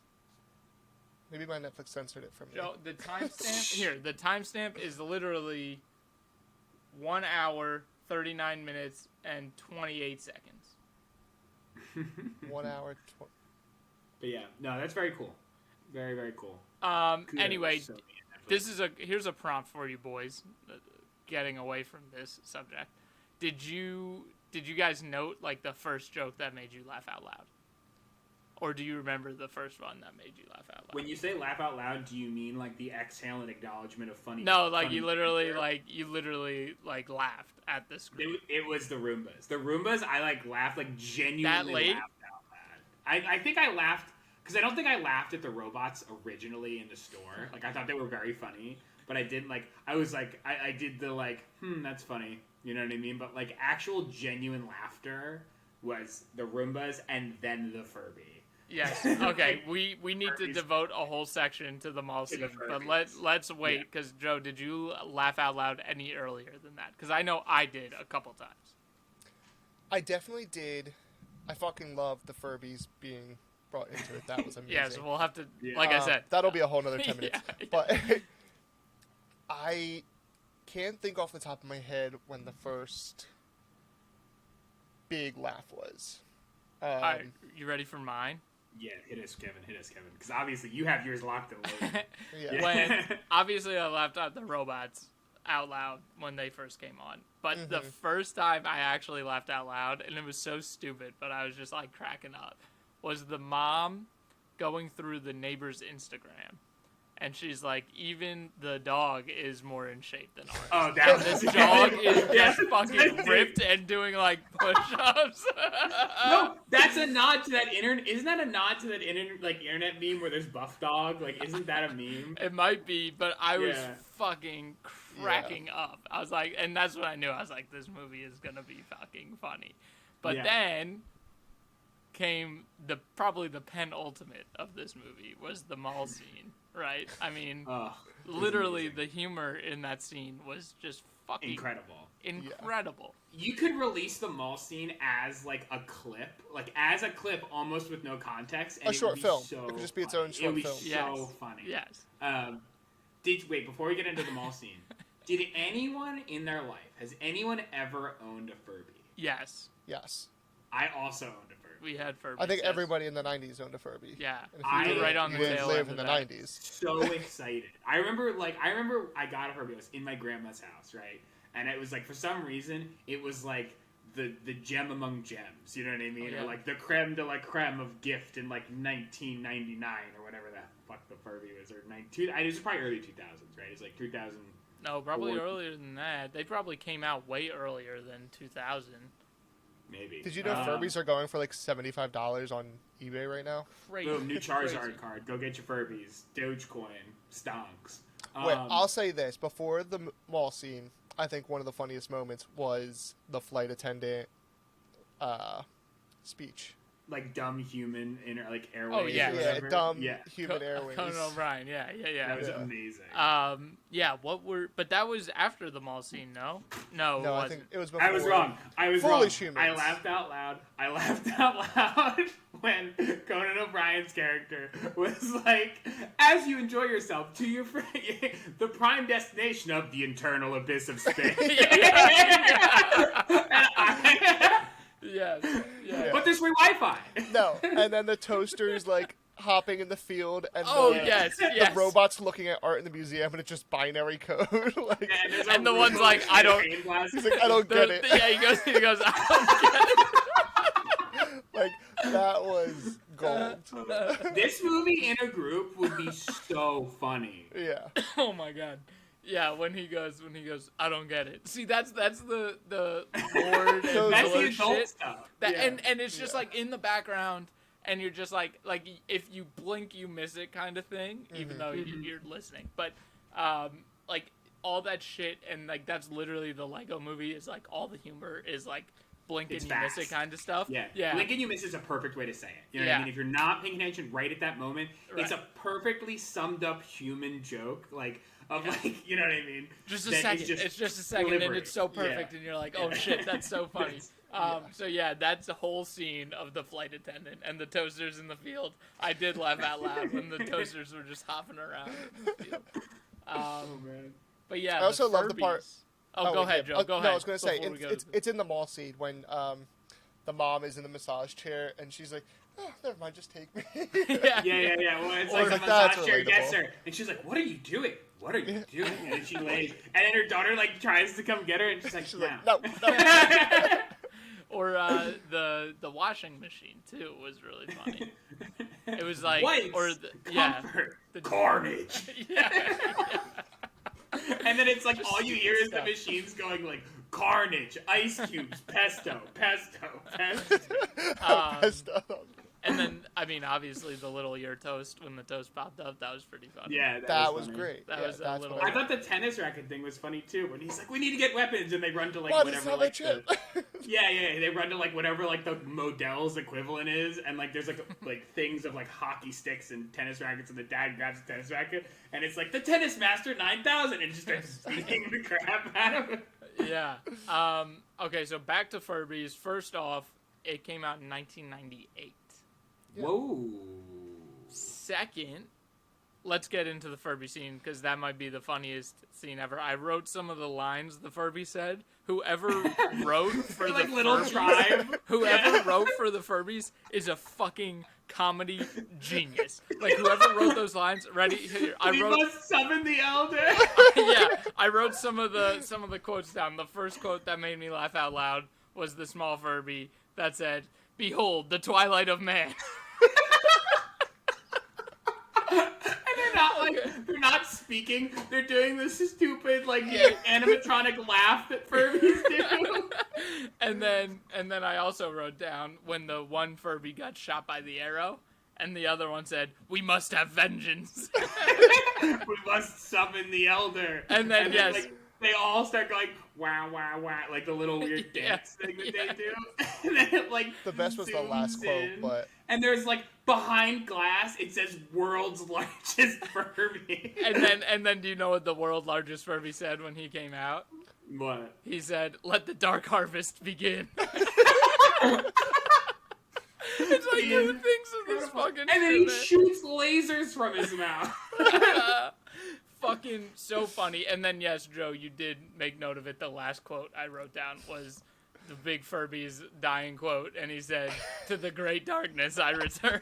Maybe my Netflix censored it from me. Joe, the timestamp here. The timestamp is literally 1 hour, 39 minutes, and 28 seconds. 1 hour. But yeah, no, that's very cool. Very, very cool. Anyway, here's a prompt for you boys. Getting away from this subject, did you guys note like the first joke that made you laugh out loud, or do you remember the first one that made you laugh out loud? When you say laugh out loud, do you mean like the exhale and acknowledgement of funny? No, like funny you literally laughed at the screen. It was the Roombas. The Roombas, I laughed genuinely. That late? Laughed out loud. I think I laughed because I don't think I laughed at the robots originally in the store. Like I thought they were very funny. But I didn't I was I did the that's funny. You know what I mean? But actual genuine laughter was the Roombas and then the Furby. Yes. Okay. We need to devote a whole section to the mall scene, but let's wait because Joe, did you laugh out loud any earlier than that? Because I know I did a couple times. I definitely did. I fucking loved the Furbies being brought into it. That was amazing. Yes, we'll have to. Like I said, that'll be a whole nother 10 minutes. Yeah. But I can't think off the top of my head when the first big laugh was. All right, you ready for mine? Yeah, hit us, Kevin. Because obviously you have yours locked and loaded. Yeah. When obviously I laughed at the robots out loud when they first came on, but the first time I actually laughed out loud, and it was so stupid, but I was just cracking up, was the mom going through the neighbor's Instagram. And she's like, even the dog is more in shape than ours. Oh, that this dog is just fucking ripped and doing push-ups. No, that's a nod to that internet. Isn't that a nod to that internet meme where there's Buff Dog? Isn't that a meme? It might be, but I was fucking cracking up. I was like, and that's what I knew. I was like, this movie is gonna be fucking funny. But then came probably the penultimate of this movie was the mall scene. Right? I mean, literally the humor in that scene was just fucking incredible. Yeah. You could release the mall scene as a clip, almost with no context. And a short film. So it could just be its own short film. So funny. Yes. Wait, before we get into the mall scene, did anyone in their life, has anyone ever owned a Furby? Yes. Yes. I also owned a Furby. We had Furby. I think everybody in the 90s owned a Furby. Yeah. And if you right on the didn't tail live end in of the that. 90s. So excited. I remember I got a Furby. I was in my grandma's house, right? And it was for some reason, it was the gem among gems. You know what I mean? Oh, yeah. Or the creme de la creme of gift in 1999 or whatever the fuck the Furby was. Or it was probably early 2000s, right? It's 2000. No, probably earlier than that. They probably came out way earlier than 2000. Maybe. Did you know Furbies are going for $75 on eBay right now? Crazy. Boom, new Charizard Crazy. card. Go get your Furbies. Dogecoin. Stonks. Wait, I'll say this. Before the mall scene, I think one of the funniest moments was the flight attendant speech. Dumb human airways. Oh, yeah. Or Yeah, whatever. dumb human airways. Conan O'Brien, yeah. That was amazing. But that was after the mall scene, no? No, No, it I wasn't. think it was before. I was wrong. Foolish humans. I laughed out loud when Conan O'Brien's character was as you enjoy yourself to your friend, the prime destination of the internal abyss of space. Yes. Yeah. But there's free Wi-Fi. No, and then the toaster's hopping in the field, and yes. the robot's looking at art in the museum, and it's just binary code. And the one's I don't. He's I don't get it. Yeah, he goes, I don't get it. That was gold. This movie in a group would be so funny. Yeah. Oh my god. Yeah, when he goes, I don't get it. See, that's the Lord and That's the Lord adult shit. stuff. And it's just in the background, and you're just like if you blink, you miss it kind of thing, even though you're listening. But all that shit, and that's literally the Lego movie is all the humor is blink and you miss it kind of stuff. Yeah. Blink and you miss is a perfect way to say it. You know what I mean? If you're not paying attention right at that moment, it's a perfectly summed up human joke. of like, you know what I mean? Just a That second. is It's just a second, and deliberate. it's so perfect, Yeah. and you're like, oh shit, that's so funny. Yeah. So yeah, that's the whole scene of the flight attendant and the toasters in the field. I did laugh out loud when the toasters were just hopping around in the field. Oh man. But yeah, I also love the Furbies- part- Oh, go ahead, Joe. Go ahead. No, I was going to say, before we go it's, to- it's in the mall scene when the mom is in the massage chair and she's like, oh, never mind, just take me. yeah. Well, it's Or like the that's massage chair gets relatable. her, and she's like, "What are you doing? What are you doing?" And she lays, and then her daughter like tries to come get her, and she's like, She's "No." like, no. Or the washing machine too was really funny. It was like, Wipes, or comfort, carnage. yeah. And then it's like Just all you hear is the stuff. machines going like carnage, ice cubes, pesto. Pesto. And then, I mean, obviously the little ear toast when the toast popped up, that was pretty funny. Yeah, That was funny. great. That Yeah, was a that's little- what I thought the tennis racket thing was funny too. When he's like, "We need to get weapons," and they run to like What, whatever, it's not like a chip. yeah, they run to like whatever like the Modell's equivalent is, and like there's like things of like hockey sticks and tennis rackets, and the dad grabs a tennis racket, and it's like the Tennis Master 9000, and just starts beating the crap out of it. Yeah. Okay, so back to Furbies. First off, it came out in 1998. Yeah. Whoa. Second, let's get into the Furby scene because that might be the funniest scene ever. I wrote some of the lines the Furby said. Whoever wrote for like the little Furbies, tribe. whoever wrote for the Furbies is a fucking comedy genius. Like whoever wrote those lines. Ready? Here, I We wrote. must summon the elder. Yeah, I wrote some of the quotes down. The first quote that made me laugh out loud was the small Furby that said, "Behold, the twilight of man." They're not speaking. They're doing this stupid like animatronic laugh that Furbies do. And then I also wrote down when the one Furby got shot by the arrow, and the other one said, "We must have vengeance." We must summon the elder. And then, yes. like, they all start going wow wow wow, like the little weird dance thing that they do. And then it, like The best was the last zooms quote, in. but And there's like behind glass it says "World's Largest Furby." and then do you know what the world's largest Furby said when he came out? What? He said, "Let the dark harvest begin." It's like who thinks of this fucking And then he shit, man? shoots lasers from his mouth. Fucking so funny. And then yes, Joe, you did make note of it. The last quote I wrote down was the big Furby's dying quote, and he said, "To the great darkness I return."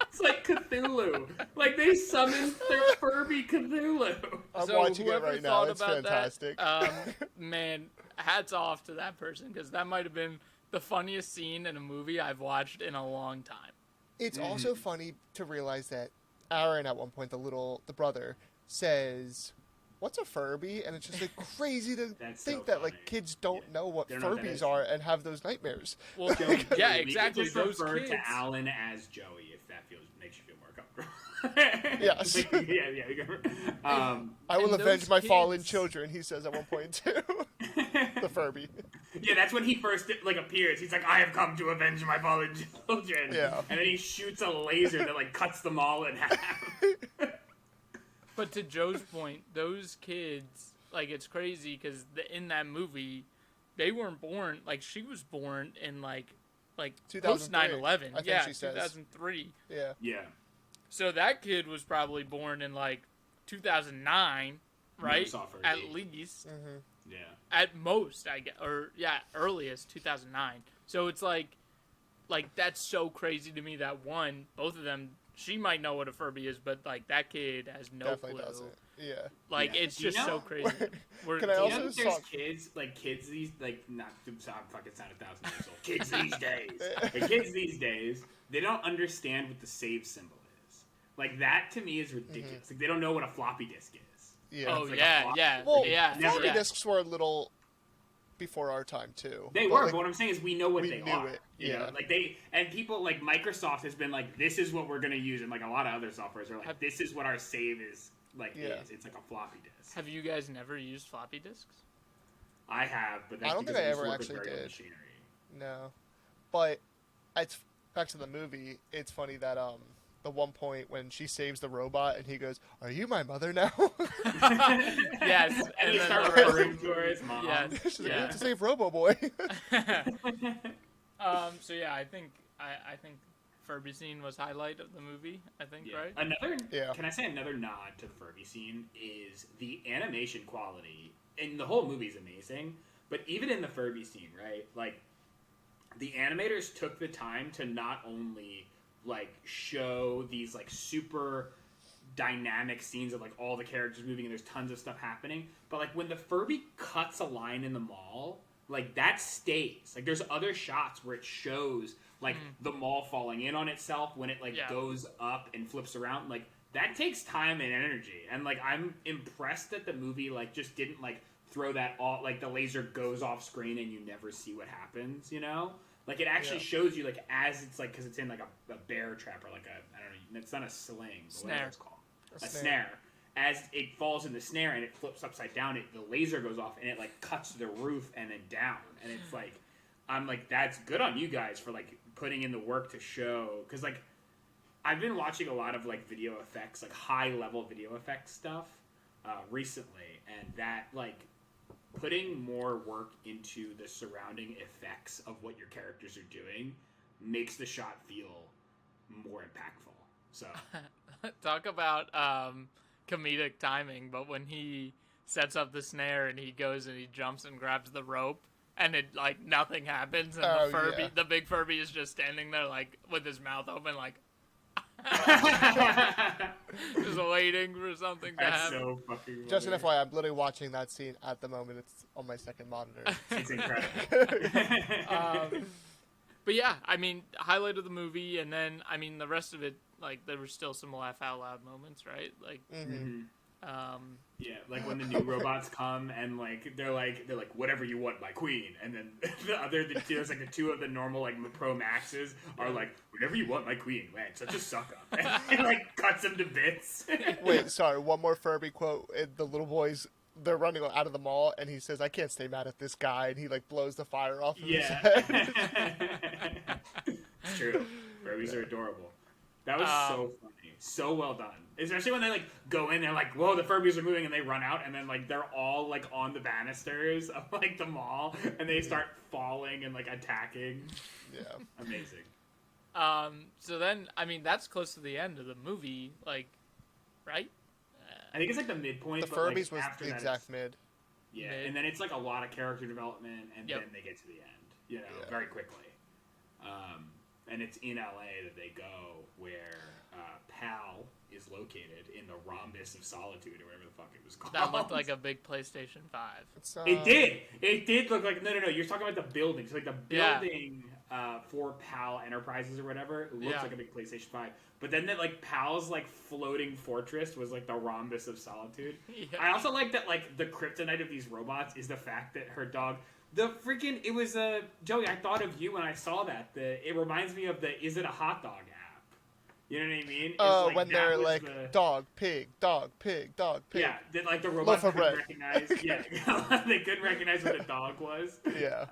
It's like Cthulhu. Like they summoned their Furby Cthulhu. I'm So watching it whoever right now. thought It's about fantastic. That, man, hats off to that person because that might have been the funniest scene in a movie I've watched in a long time. It's also funny to realize that Aaron, at one point, the brother, says, "What's a Furby?" And it's just like crazy to That's think so that funny. like kids don't know what They don't know what that is. Furbies are and have those nightmares. Well, yeah, exactly. We can Those just refer kids. to Alan as Joey if that makes you feel more comfortable. Yes. yeah. We can, I will And avenge those my fallen kids- children, he says at one point too. The Furby. yeah, that's when he first like appears. He's like, "I have come to avenge my fallen children." Yeah. And then he shoots a laser that like cuts them all in half. But to Joe's point, those kids, like, it's crazy because in that movie, they weren't born. Like, she was born in like post 2003, 9/11. I think Yeah, she says. 2003. Yeah. Yeah. So that kid was probably born in like 2009, right? saw Furby. At least, Yeah. at most, I guess, or yeah, earliest 2009. So it's like that's so crazy to me that both of them. She might know what a Furby is, but like that kid has no Definitely clue. doesn't. Yeah. Like Yeah. it's Do you just so know- crazy. Can I You also know that there's talk- kids these like not to fucking sound 1,000 years old. Kids these days, the kids these days, they don't understand what the save symbol is. Like that to me is ridiculous. Like they don't know what a floppy disk is. Yeah. Oh It's like a yeah, flop- yeah, Well, yeah. floppy yeah. disks were a little before our time too. They But, were, like, but what I'm saying is we know what we they knew are. it, You know? yeah. Like they and people like Microsoft has been like, this is what we're gonna use, and like a lot of other softwares are like, this is what our save is like. Yeah. Is. It's like a floppy disk. Have you guys never used floppy disks? I have, but that's I don't think because I used to ever work with actually very old did. machinery. No. But it's back to the movie. It's funny that the one point when she saves the robot and he goes, "Are you my mother now?" Yes, And you then start the rest- referring to her as mom. Yes. She's like, "You Yeah. have to save Robo Boy." So yeah, I think Furby Scene was highlight of the movie. I think, Yeah. right? Yeah. Can I say another nod to the Furby Scene is the animation quality, and the whole movie is amazing. But even in the Furby Scene, right? Like, the animators took the time to not only like show these like super dynamic scenes of like all the characters moving and there's tons of stuff happening, but like when the Furby cuts a line in the mall, like that stays. Like there's other shots where it shows like the mall falling in on itself when it like goes up and flips around. Like that takes time and energy, and like I'm impressed that the movie like just didn't like throw that all like the laser goes off screen and you never see what happens, you know? Like it actually shows you like as it's like, because it's in like a bear trap or like a, I don't know, it's not a sling, but whatever it's called, a snare. As it falls in the snare and it flips upside down, the laser goes off and it like cuts the roof and then down, and it's like, I'm like, that's good on you guys for like putting in the work to show, because like I've been watching a lot of like video effects, like high level video effects stuff recently, and that like putting more work into the surrounding effects of what your characters are doing makes the shot feel more impactful. So Talk about comedic timing, but when he sets up the snare and he goes and he jumps and grabs the rope and it like nothing happens, and the big Furby is just standing there like with his mouth open like just waiting for something to happen. So fucking funny. Just an FYI, I'm literally watching that scene at the moment. It's on my second monitor. It's incredible. But yeah, I mean, highlight of the movie, and then I mean the rest of it, like there were still some laugh out loud moments, right? Like, yeah, like when the new robots come and like they're like whatever you want, my queen, and then there's like the two of the normal like Pro Maxes are like whatever you want, my queen. Man, such a suck up, and like cuts them to bits. Wait, sorry. One more Furby quote. The little boys, they're running out of the mall, and he says, "I can't stay mad at this guy," and he like blows the fire off of his head. It's true. Furbies are adorable. That was so funny. So well done. Especially when they like go in, they're like, whoa, the Furbies are moving, and they run out, and then like they're all like on the banisters of like the mall, and they start falling and like attacking. Yeah. Amazing. So then, I mean, that's close to the end of the movie, like, right? I think it's like the midpoint. The but, like, Furbies was after the that, exact mid. Yeah, and then it's like a lot of character development, and then they get to the end, you know, very quickly. And it's in LA that they go where PAL is located in the rhombus of solitude, or whatever the fuck it was called. That looked like a big PlayStation 5. It's, It did. It did look like no. You're talking about the building. So like the building for PAL Enterprises or whatever it looks like a big PlayStation 5. But then that like PAL's like floating fortress was like the rhombus of solitude. Yeah. I also like that like the kryptonite of these robots is the fact that her dog. It was Joey. I thought of you when I saw that. It reminds me of the "Is it a hot dog" app. You know what I mean? Oh, like, when they're like dog, pig, dog, pig, dog, pig. Yeah, like the robots Loaf of couldn't bread. recognize. Yeah, they couldn't recognize what a dog was. Yeah.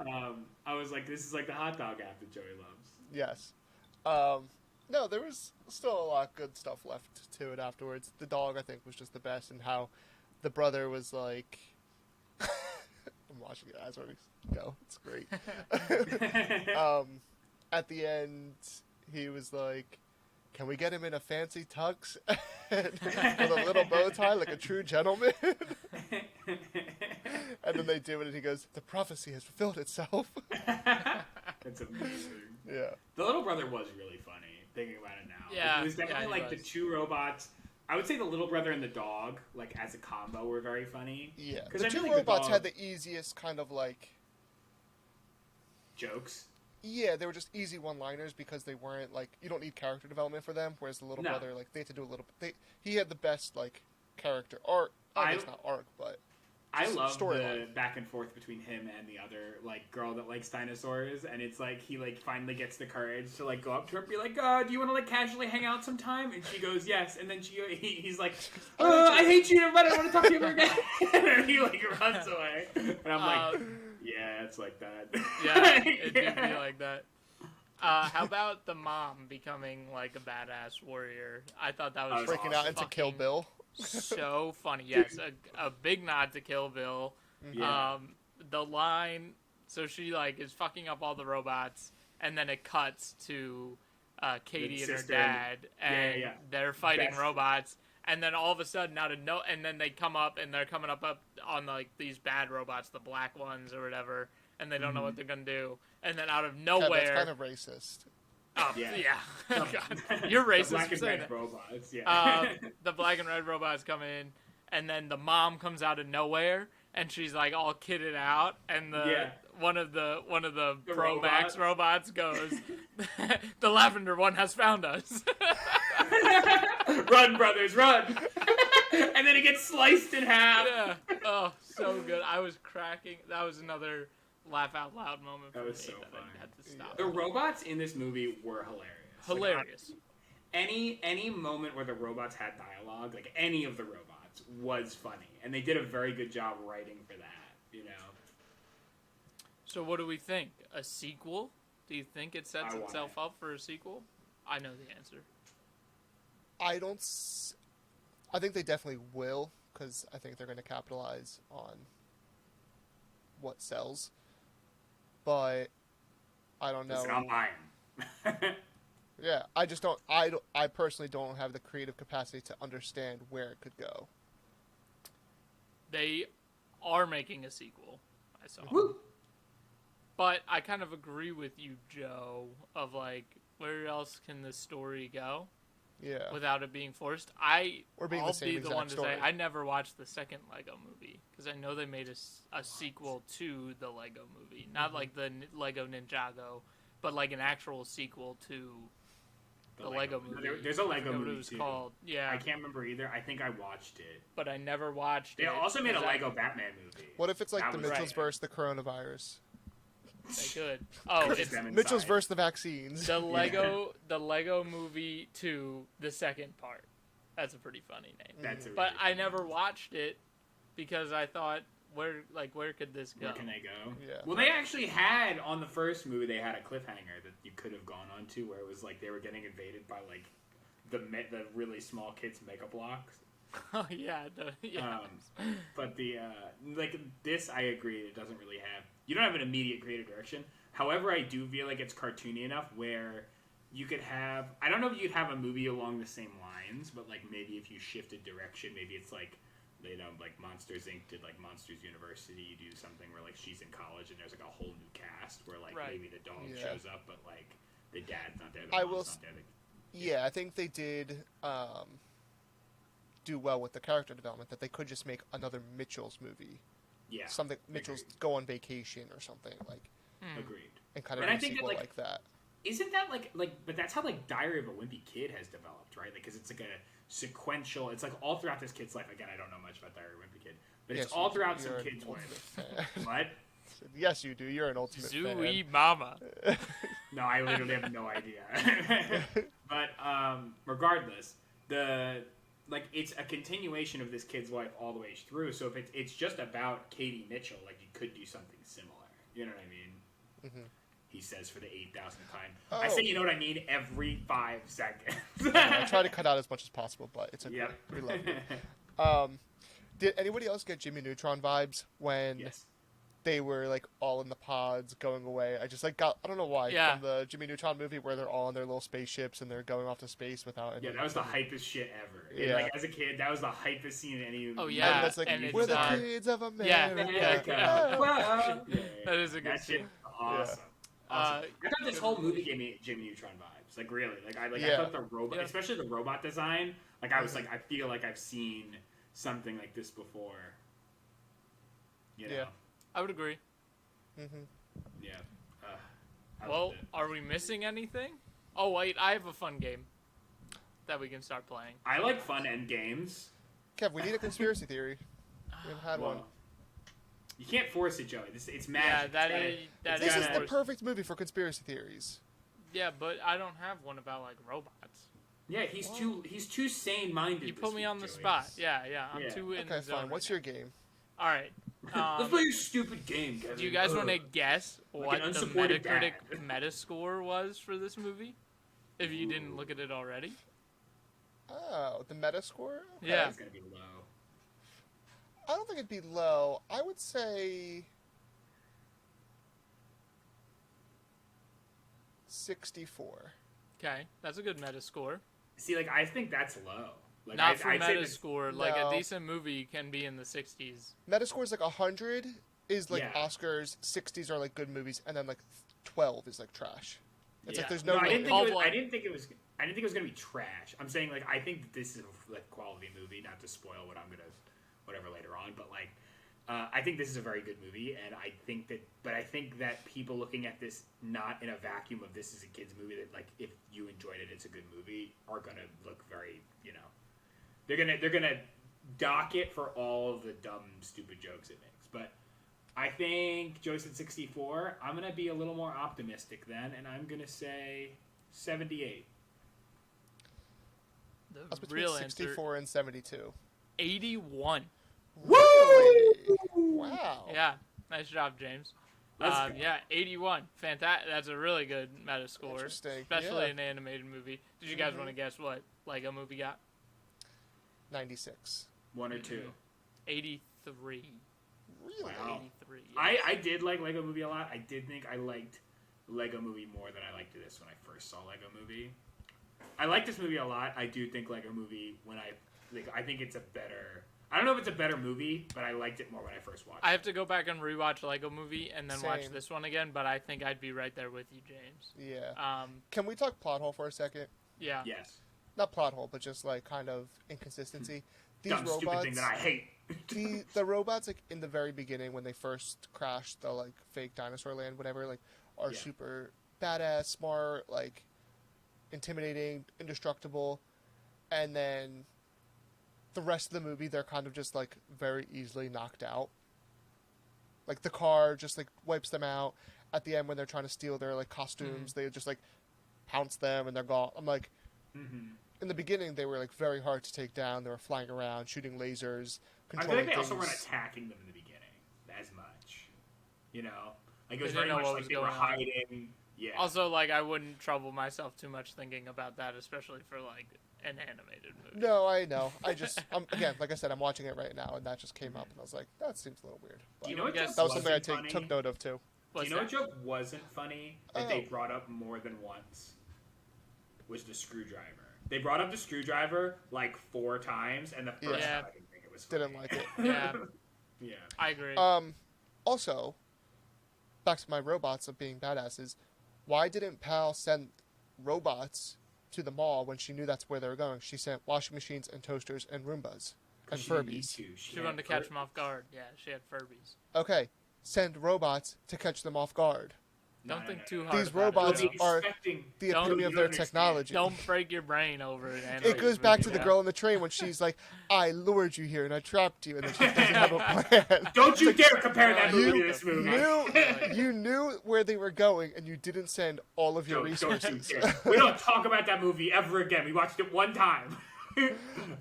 I was like, this is like the hot dog app that Joey loves. Yes. No, there was still a lot of good stuff left to it afterwards. The dog, I think, was just the best, and how the brother was like. I'm watching it as we go. It's great. At the end, he was like, "Can we get him in a fancy tux with a little bow tie, like a true gentleman?" And then they do it, and he goes, "The prophecy has fulfilled itself." That's amazing. Yeah. The little brother was really funny, thinking about it now. Yeah, It was definitely he like was. the two robots. I would say the little brother and the dog, like as a combo, were very funny. Yeah. 'Cause The I feel two like robots dog- had the easiest kind of like. Jokes. Yeah, they were just easy one-liners because they weren't like you don't need character development for them. Whereas the little No. brother, like they had to do a little. He had the best like character arc. I guess not arc, but I love the storyline. back and forth between him and the other like girl that likes dinosaurs, and it's like he like finally gets the courage to like go up to her and be like, "Do you want to like casually hang out sometime?" And she goes, "Yes." And then he's like, "I hate you, but I don't want to talk to you ever again." And he like runs away, and I'm like, "Yeah, it's like that." Yeah, it did be like that. How about the mom becoming like a badass warrior? I thought that was Breaking out into Kill fucking Bill. so funny. Yes, a big nod to Kill Bill. Yeah. The line, so she like is fucking up all the robots, and then it cuts to Katie and her sister dad, and yeah. they're fighting Best. robots. And then all of a sudden, and then they come up, and they're coming up on like these bad robots, the black ones or whatever, and they don't know what they're gonna do. And then out of nowhere, That's kind of racist. oh, Yeah. God. You're racist The black for and saying red that. robots. Yeah. The black and red robots come in, and then the mom comes out of nowhere, and she's like all kitted out, and one of the pro Max robots goes, "The lavender one has found us." Run, brothers, run! And then it gets sliced in half. Yeah. Oh, so good. I was cracking. That was another laugh out loud moment for That me was so that funny. I had to stop. The robots in this movie were hilarious. Hilarious. Like, any moment where the robots had dialogue, like any of the robots, was funny, and they did a very good job writing for that. You know. So what do we think? A sequel? Do you think it sets I want itself it. up for a sequel? I know the answer. I don't. I think they definitely will, because I think they're going to capitalize on what sells. But I don't know. Listen, I'm buying. Yeah, I just don't. I personally don't have the creative capacity to understand where it could go. They are making a sequel. I saw. Woo! But I kind of agree with you, Joe, of like, where else can this story go Yeah. without it being forced? Or being I'll the same be the exact one to story. say I never watched the second Lego movie because I know they made a sequel to the Lego movie, not like the Lego Ninjago, but like an actual sequel to the Lego movie. There's a I Lego forget what movie it was too. called. Yeah, I can't remember either. I think I watched it. but I never watched They it. also made a 'cause I- Lego Batman movie. What if it's like That the was Mitchells right. versus the coronavirus? They could. Oh, Just it's them Mitchell's inside. versus the vaccines. the Lego movie 2, the second part. That's a pretty funny name. That's a But really I funny never movie. watched it because I thought, where could this go? Where can they go? Yeah. Well, they actually had on the first movie. They had a cliffhanger that you could have gone on to, where it was like they were getting invaded by like the really small kids' Mega Blocks. Oh yeah, yeah. But the like this, I agree. It doesn't really have. You don't have an immediate creative direction. However, I do feel like it's cartoony enough where you could have. I don't know if you'd have a movie along the same lines, but like maybe if you shifted direction, maybe it's like, you know, like Monsters Inc. did like Monsters University. You do something where like she's in college and there's like a whole new cast where like Right. maybe the dog Yeah. shows up, but like the dad's not there. The I mom's will not there. Yeah, I think they did do well with the character development. That they could just make another Mitchell's movie. Yeah, Something Mitchell's agreed. go on vacation or something like, Agreed. and kind of And do I a think that, sequel like- like that. Isn't that like but that's how like Diary of a Wimpy Kid has developed, right? Like, because it's like a sequential. It's like all throughout this kid's life. Again, I don't know much about Diary of a Wimpy Kid, but it's Yes, all you- throughout some you're an kid's ultimate life. fan. What? Yes, you do. You're an ultimate Zooey fan. Mama. No, I literally have no idea. But regardless, it's a continuation of this kid's life all the way through. So if it's just about Katie Mitchell, like you could do something similar. You know what I mean? Mhm. He says for the 8,000th time. Oh. I say, you know what I mean, every 5 seconds. I try to cut out as much as possible, but it's okay. Yep. We love you. Did anybody else get Jimmy Neutron vibes when Yes. they were like all in the pods going away? I just like got, I don't know why, Yeah. from the Jimmy Neutron movie where they're all in their little spaceships and they're going off to space without any. Yeah, that was the hypest shit ever. Yeah. Like, as a kid, that was the hypest scene in any Oh, And yeah. that's like, and we're it's, the uh, kids of America. yeah. Wow. That is a good That shit scene. awesome. Awesome. I thought this whole movie gave me Jimmy Neutron vibes. Like, really. I Yeah. thought the robot, Yeah. especially the robot design, like I was like, I feel like I've seen something like this before. You know? Yeah. I would agree. Mm-hmm. Yeah. I Well, loved it. are we missing anything? Oh wait, I have a fun game that we can start playing. I like fun end games. Kev, we need a conspiracy theory. We haven't had one. Well, you can't force it, Joey. It's Yeah, magic. that It's is that This is is the worse. perfect movie for conspiracy theories. Yeah, but I don't have one about like robots. Yeah, he's too sane minded. You put me on the spot. Yeah, I'm Yeah. too in Okay, the zone. fine. What's right your game? now. All right. Let's play your stupid game, Kevin. Do you guys want to guess Like what an the unsupported Metacritic dad. Metascore was for this movie? If you didn't look at it already. Oh, the Metascore? Okay. Yeah. It's gonna be low. I don't think it'd be low. I would say 64. Okay, that's a good Metascore. See, like I think that's low. Like, Not for I'd say this- Metascore. Like a No. decent movie can be in the 60s. Metascore's like 100 is like Yeah. Oscars, 60s are like good movies, and then like 12 is like trash. It's Yeah. like there's no. I real didn't think All it was, blood. I didn't think it was gonna be trash. I'm saying like I think that this is a like quality movie. Not to spoil what I'm gonna whatever later on, but like I think this is a very good movie, and I think that people looking at this not in a vacuum of this is a kids movie that like if you enjoyed it, it's a good movie, are gonna look very they're gonna dock it for all of the dumb stupid jokes it makes, but. I think Joe said 64. I'm going to be a little more optimistic then, and I'm going to say 78. The I was between real 64 and 72. answer, 81. Really? Wow. Yeah, nice job, James. Let's go. Yeah, 81. Fantastic. That's a really good Metascore. Interesting, Especially yeah. an animated movie. Did you guys want to guess what Lego movie got? 96. 1 or 2. 83. Really? Wow. 83. Yeah. I did like Lego Movie a lot. I did think I liked Lego Movie more than I liked this when I first saw Lego Movie. I like this movie a lot. I do think Lego Movie I think it's a better. I don't know if it's a better movie, but I liked it more when I first watched I it. have to go back and rewatch Lego Movie and then watch Same. this one again, but I think I'd be right there with you, James. Yeah. Can we talk plot hole for a second? Yeah. Yes. Not plot hole, but just like kind of inconsistency. These Dumb stupid robots. thing that I hate. the robots like in the very beginning when they first crash the like fake dinosaur land, whatever, like are Yeah. super badass, smart, like intimidating, indestructible, and then the rest of the movie they're kind of just like very easily knocked out. Like the car just like wipes them out. At the end when they're trying to steal their like costumes, they just like pounce them and they're gone. I'm like, in the beginning they were like very hard to take down. They were flying around, shooting lasers, I feel controlling like they also things. weren't attacking them in the beginning as much. Like it They was didn't very know much what like was they were going on. hiding. Yeah. Also, like, I wouldn't trouble myself too much thinking about that, especially for, like, an animated movie. No, I know. I just, again, like I said, I'm watching it right now, and that just came up, and I was like, that seems a little weird. Do you But know what guess joke that was something I wasn't funny? took note of, too. Do What's you know that? what joke wasn't funny that they Oh. brought up more than once? Was the screwdriver. They brought up the screwdriver like 4 times, and the first Yeah. time I didn't think it was funny. Didn't like it. Yeah, Yeah. I agree. Also, back to my robots of being badasses, why didn't Pal send robots to the mall when she knew that's where they were going? She sent washing machines and toasters and Roombas and She didn't need Furbies. to. she wanted to catch them off guard. Yeah, she had Furbies. Okay, send robots to catch them off guard. Don't think too hard. These about robots it, Joe. are Expecting... The Don't- epitome you of don't their understand. technology. Don't break your brain over it. It goes back to the girl on the train when she's like, I lured you here and I trapped you, and then she doesn't have a plan. Don't you dare compare that You movie to this movie. you knew where they were going, and you didn't send all of your Don't you resources. dare. We don't talk about that movie ever again. We watched it one time.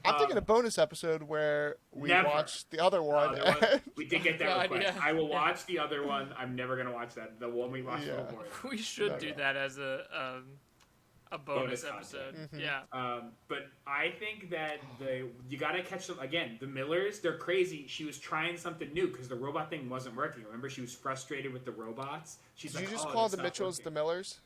I'm thinking a bonus episode where we Never. watch the other one. and- We did get that God, request. yeah. I will watch the other one. I'm never gonna watch that. The one we watched Yeah. before. We should No, do no. that as a bonus Bonus episode. content. Mhm. Yeah. But I think that you gotta catch them again. The Millers, they're crazy. She was trying something new because the robot thing wasn't working. Remember, she was frustrated with the robots. She's Did like, you just "Oh, call it's the not Mitchells the working." Millers?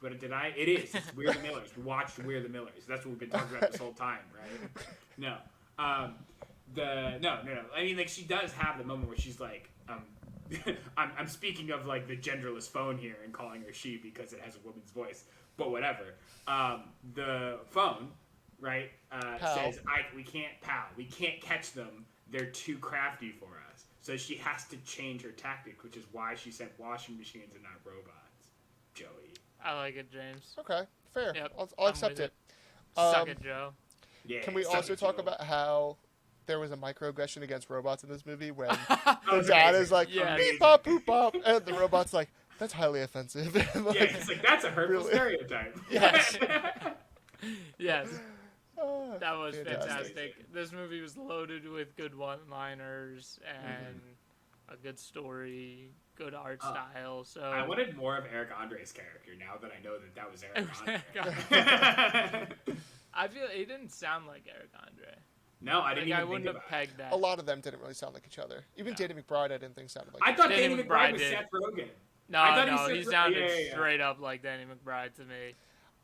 But did I? It is. It's We're the Millers. We watched We're the Millers. That's what we've been talking about this whole time, right? No. No. I mean, like, she does have the moment where she's like, I'm speaking of like the genderless phone here and calling her she because it has a woman's voice, but whatever. The phone, right, Pal. says, we can't catch them. They're too crafty for us. So she has to change her tactic, which is why she sent washing machines and not robots. Joey. I like it, James. Okay, fair. Yep, I'll I'm accept with it. Suck it, Joe. Yeah. Can we suck also it, talk Joe. about how there was a microaggression against robots in this movie when That the was dad amazing. is like, Yeah. beep bop, boop bop, and the robot's like, that's highly offensive. Like, Yeah, it's like, that's a hurtful Really? stereotype. Yes. Yes, ah, that was fantastic. fantastic. This movie was loaded with good one-liners and a good story, good art style. So I wanted more of Eric Andre's character now that I know that was Eric Andre. I feel it didn't sound like Eric Andre. No, I didn't Like, I even wouldn't think have about pegged that. A lot of them didn't really sound like each other. Even Danny McBride, I didn't think sounded like. I thought Danny Danny McBride was did. Seth Rogen. No, I thought no, he sounded yeah. straight up like Danny McBride to me.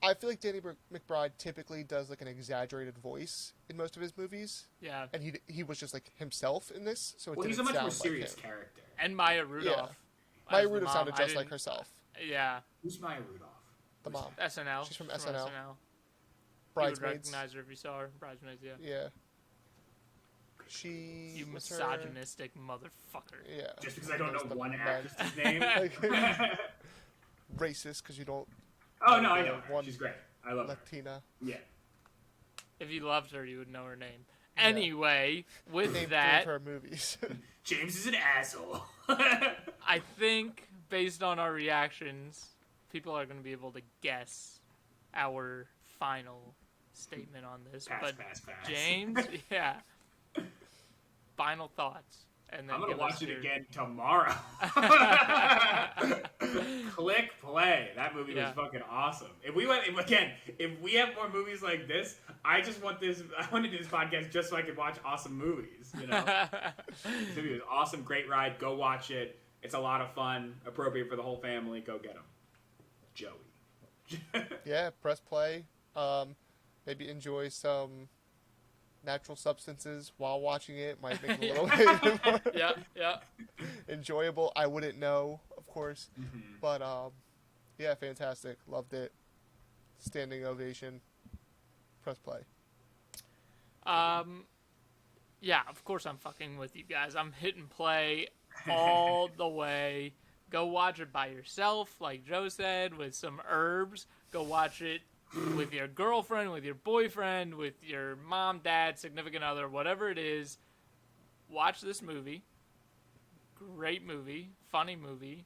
I feel like Danny McBride typically does like an exaggerated voice in most of his movies. Yeah. And he was just like himself in this, so it Well, he's a didn't much sound more serious like him. character. And Maya Rudolph. Maya as the Rudolph mom. sounded I just like didn't- herself. Yeah. Who's Maya Rudolph? The mom. SNL. She's from SNL. You would Bridesmaids. recognize her if you saw her. Bridesmaids, yeah. Yeah. She. You was her- misogynistic motherfucker. Yeah. Just because I don't Those know the one men. actress's name. Racist because you don't. Oh no, I know her. One She's great. I love her. Latina. Yeah. If you loved her, you would know her name. Anyway, with Named that, her movies. James is an asshole. I think based on our reactions, people are going to be able to guess our final statement on this. Pass. James, yeah. Final thoughts. And then I'm gonna give us watch it your- again tomorrow. Click play. That movie was fucking awesome. If we have more movies like this, I wanted this podcast just so I could watch awesome movies. You know, this movie was awesome, great ride. Go watch it. It's a lot of fun, appropriate for the whole family. Go get them, Joey. Yeah, press play. Maybe enjoy some natural substances while watching it. Might make it a little bit more Yeah. enjoyable. I wouldn't know, of course. Mm-hmm. But, yeah, fantastic. Loved it. Standing ovation. Press play. Yeah, of course I'm fucking with you guys. I'm hitting play all the way. Go watch it by yourself, like Joe said, with some herbs. Go watch it with your girlfriend, with your boyfriend, with your mom, dad, significant other, whatever it is. Watch this movie. Great movie. Funny movie.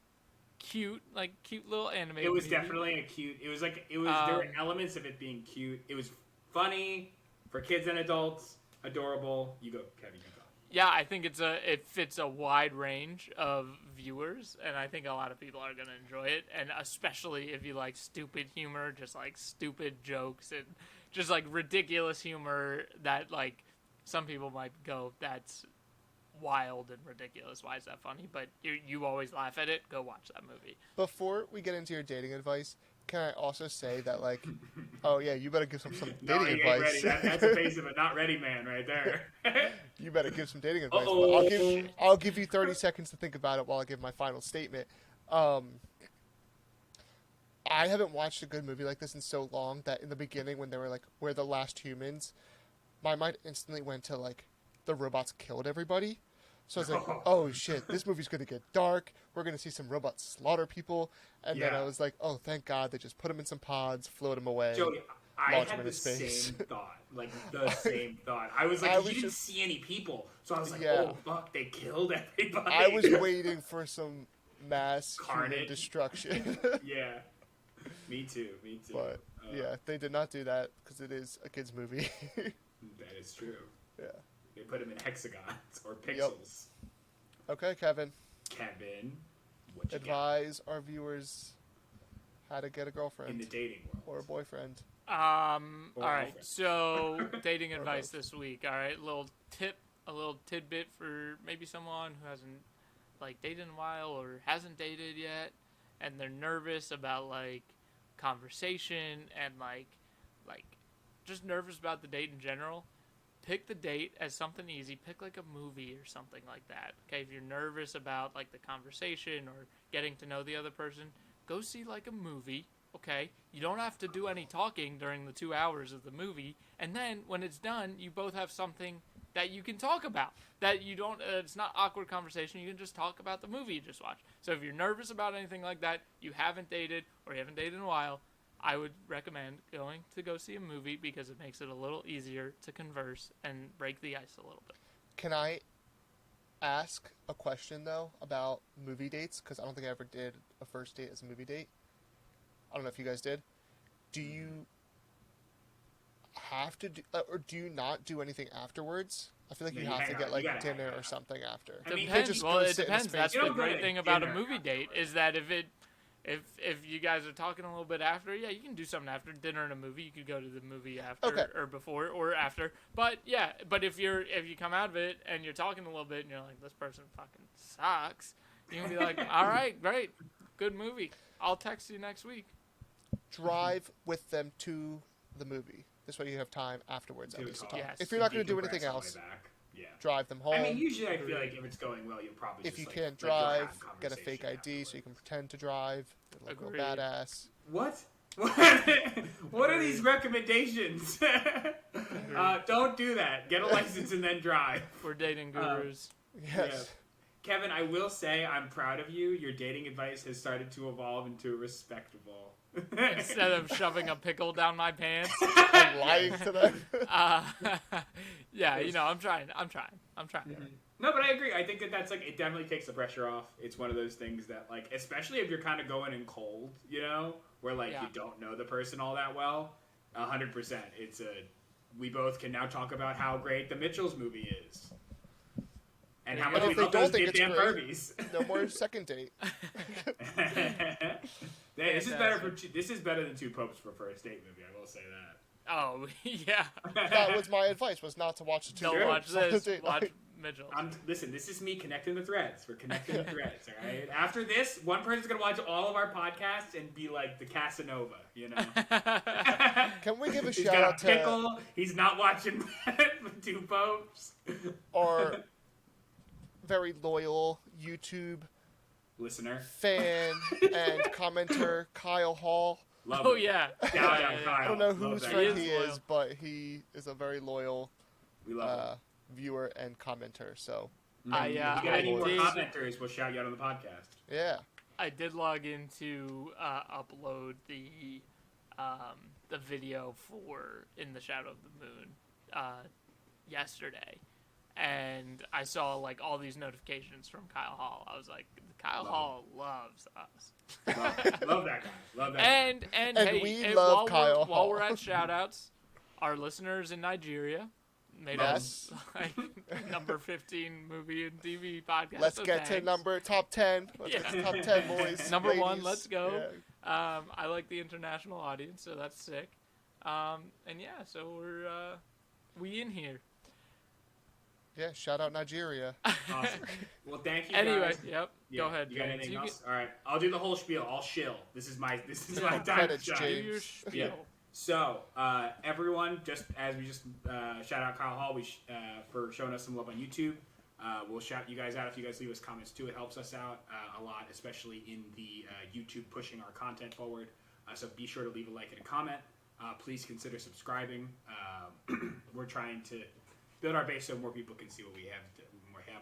Cute little animated It was movie. definitely a cute. It was there were elements of it being cute. It was funny for kids and adults. Adorable. You go, Kevin. You go. Yeah, I think it fits a wide range of viewers, and I think a lot of people are going to enjoy it, and especially if you like stupid humor, just like stupid jokes and just like ridiculous humor that like some people might go, that's wild and ridiculous. Why is that funny? But you always laugh at it. Go watch that movie. Before we get into your dating advice, can I also say that, like, oh, yeah, you better give some No, dating he ain't advice. ready. That's a face of a not ready man right there. You better give some dating advice. Uh-oh. But I'll give you 30 seconds to think about it while I give my final statement. I haven't watched a good movie like this in so long that in the beginning when they were like, we're the last humans, my mind instantly went to like, the robots killed everybody. So I was like, oh shit, this movie's going to get dark. We're going to see some robots slaughter people. And then Yeah. I was like, oh, thank God, they just put them in some pods, float them away. Joey, I Launch had him the into space. same thought. Like, the same thought. I was like, I you was didn't just- see any people. So I was like, Yeah. oh, fuck, they killed everybody. I was waiting for some mass human Carnage. destruction. Yeah. Me too. But, yeah, they did not do that because it is a kid's movie. That is true. Yeah. They put them in hexagons or pixels. Okay, Kevin. Kevin, what you got Advise our viewers how to get a girlfriend in the dating or a world? boyfriend. All Or right. girlfriend. So dating Or advice both. this week. All right, a little tidbit for maybe someone who hasn't like dated in a while or hasn't dated yet, and they're nervous about like conversation and like just nervous about the date in general. Pick the date as something easy. Pick like a movie or something like that. Okay, if you're nervous about like the conversation or getting to know the other person, go see like a movie. Okay, you don't have to do any talking during the 2 hours of the movie, and then when it's done, you both have something that you can talk about. That you don't. It's not awkward conversation. You can just talk about the movie you just watched. So if you're nervous about anything like that, you haven't dated or you haven't dated in a while, I would recommend going to go see a movie because it makes it a little easier to converse and break the ice a little bit. Can I ask a question, though, about movie dates? Because I don't think I ever did a first date as a movie date. I don't know if you guys did. Do you have to do, or do you not do anything afterwards? I feel like Yeah, you you have hang to out. get You like gotta hang dinner or out. something after. I mean, you can't Depends. just Well, go it sit in his depends. face. That's You the don't go great to thing about a dinner movie after. date is that if you guys are talking a little bit after, yeah, you can do something after dinner and a movie. You could go to the movie after Okay. or before or after. But yeah, but if you come out of it and you're talking a little bit and you're like, this person fucking sucks, you can be like, all right, great, good movie. I'll text you next week. Drive with them to the movie. This way you have time afterwards at To least to talk. talk. Yes. If you're not going to do Decompress anything on the way else, back. Yeah. drive them home. I mean, usually I feel like if it's going well, you'll probably if just, you like, can't you'll have drive, get a fake conversation ID so you can afterwards. pretend to drive. It'll look real Agreed. badass. What? What are these recommendations? Don't do that. Get a license and then drive. We're dating gurus. Yes. Kevin, I will say I'm proud of you. Your dating advice has started to evolve into respectable. Instead of shoving a pickle down my pants. I'm lying to them. Yeah, you know, I'm trying. No, but I agree. I think that's like, it definitely takes the pressure off. It's one of those things that, like, especially if you're kind of going in cold, you know, where like Yeah. you don't know the person all that well. 100%. We both can now talk about how great the Mitchells movie is. And how And much if we they love don't those think it's damn great- Furbies. No more second date. Hey, this is better than Two Popes for First Date movie. I will say that. Oh yeah. That was my advice, was not to watch the two. Don't watch second this. date Watch night. Mitchell. Listen, this is me connecting the threads. We're connecting the threads, all right? After this, one person's going to watch all of our podcasts and be like the Casanova, you know? Can we give a He's shout got out a to pickle. He's not watching Two Popes. our very loyal YouTube Listener. fan and commenter, Kyle Hall? Love Oh him. yeah. Shout out Kyle. I don't know Love whose that friend guy. he loyal. is, but he is a very loyal We love him. viewer and commenter. So, I, If you got any more did- commenters, we'll shout you out on the podcast. yeah. I did log in to upload the video for In the Shadow of the Moon yesterday, and I saw like all these notifications from Kyle Hall. I was like, Kyle Love Hall loves us. Love that guy. Love that guy. And And hey, we and love while Kyle while Hall. we're at shoutouts, our listeners in Nigeria made Yes. us like number 15 movie and TV podcast. Let's so get to thanks. top 10. Let's get to Yeah. top 10, boys. Number one, ladies. let's go. Yeah. I like the international audience, so that's sick. And yeah, so we in here. Yeah, shout out Nigeria. Awesome. Well, thank you Anyway, guys. yep. Yeah, Go ahead, You got James. anything You else? All right. I'll do the whole spiel. I'll shill. This is my time Credits, to shine. do James. your spiel. Yeah. So, everyone, just as we just shout out Kyle Hall for showing us some love on YouTube. We'll shout you guys out if you guys leave us comments too. It helps us out a lot, especially in the YouTube pushing our content forward. So be sure to leave a like and a comment. Please consider subscribing. We're trying to build our base so more people can see what we have.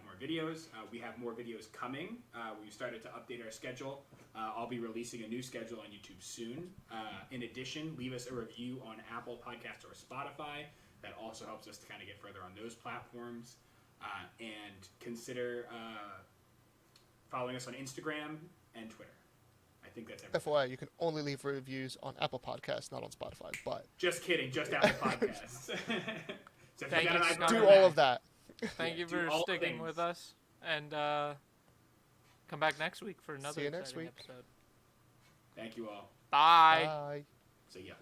More videos. We have more videos coming. We've started to update our schedule. I'll be releasing a new schedule on YouTube soon. In addition, leave us a review on Apple Podcasts or Spotify. That also helps us to kind of get further on those platforms. And consider following us on Instagram and Twitter. I think that's everything. FYI, you can only leave reviews on Apple Podcasts, not on Spotify. But Just kidding. Just Apple Podcasts. So Thank forget you, an iPhone Scott. do or all Mac. of that. Thank you Do for all sticking things. with us, and come back next week for another See you next exciting week. episode. Thank you all. Bye. Bye. See ya.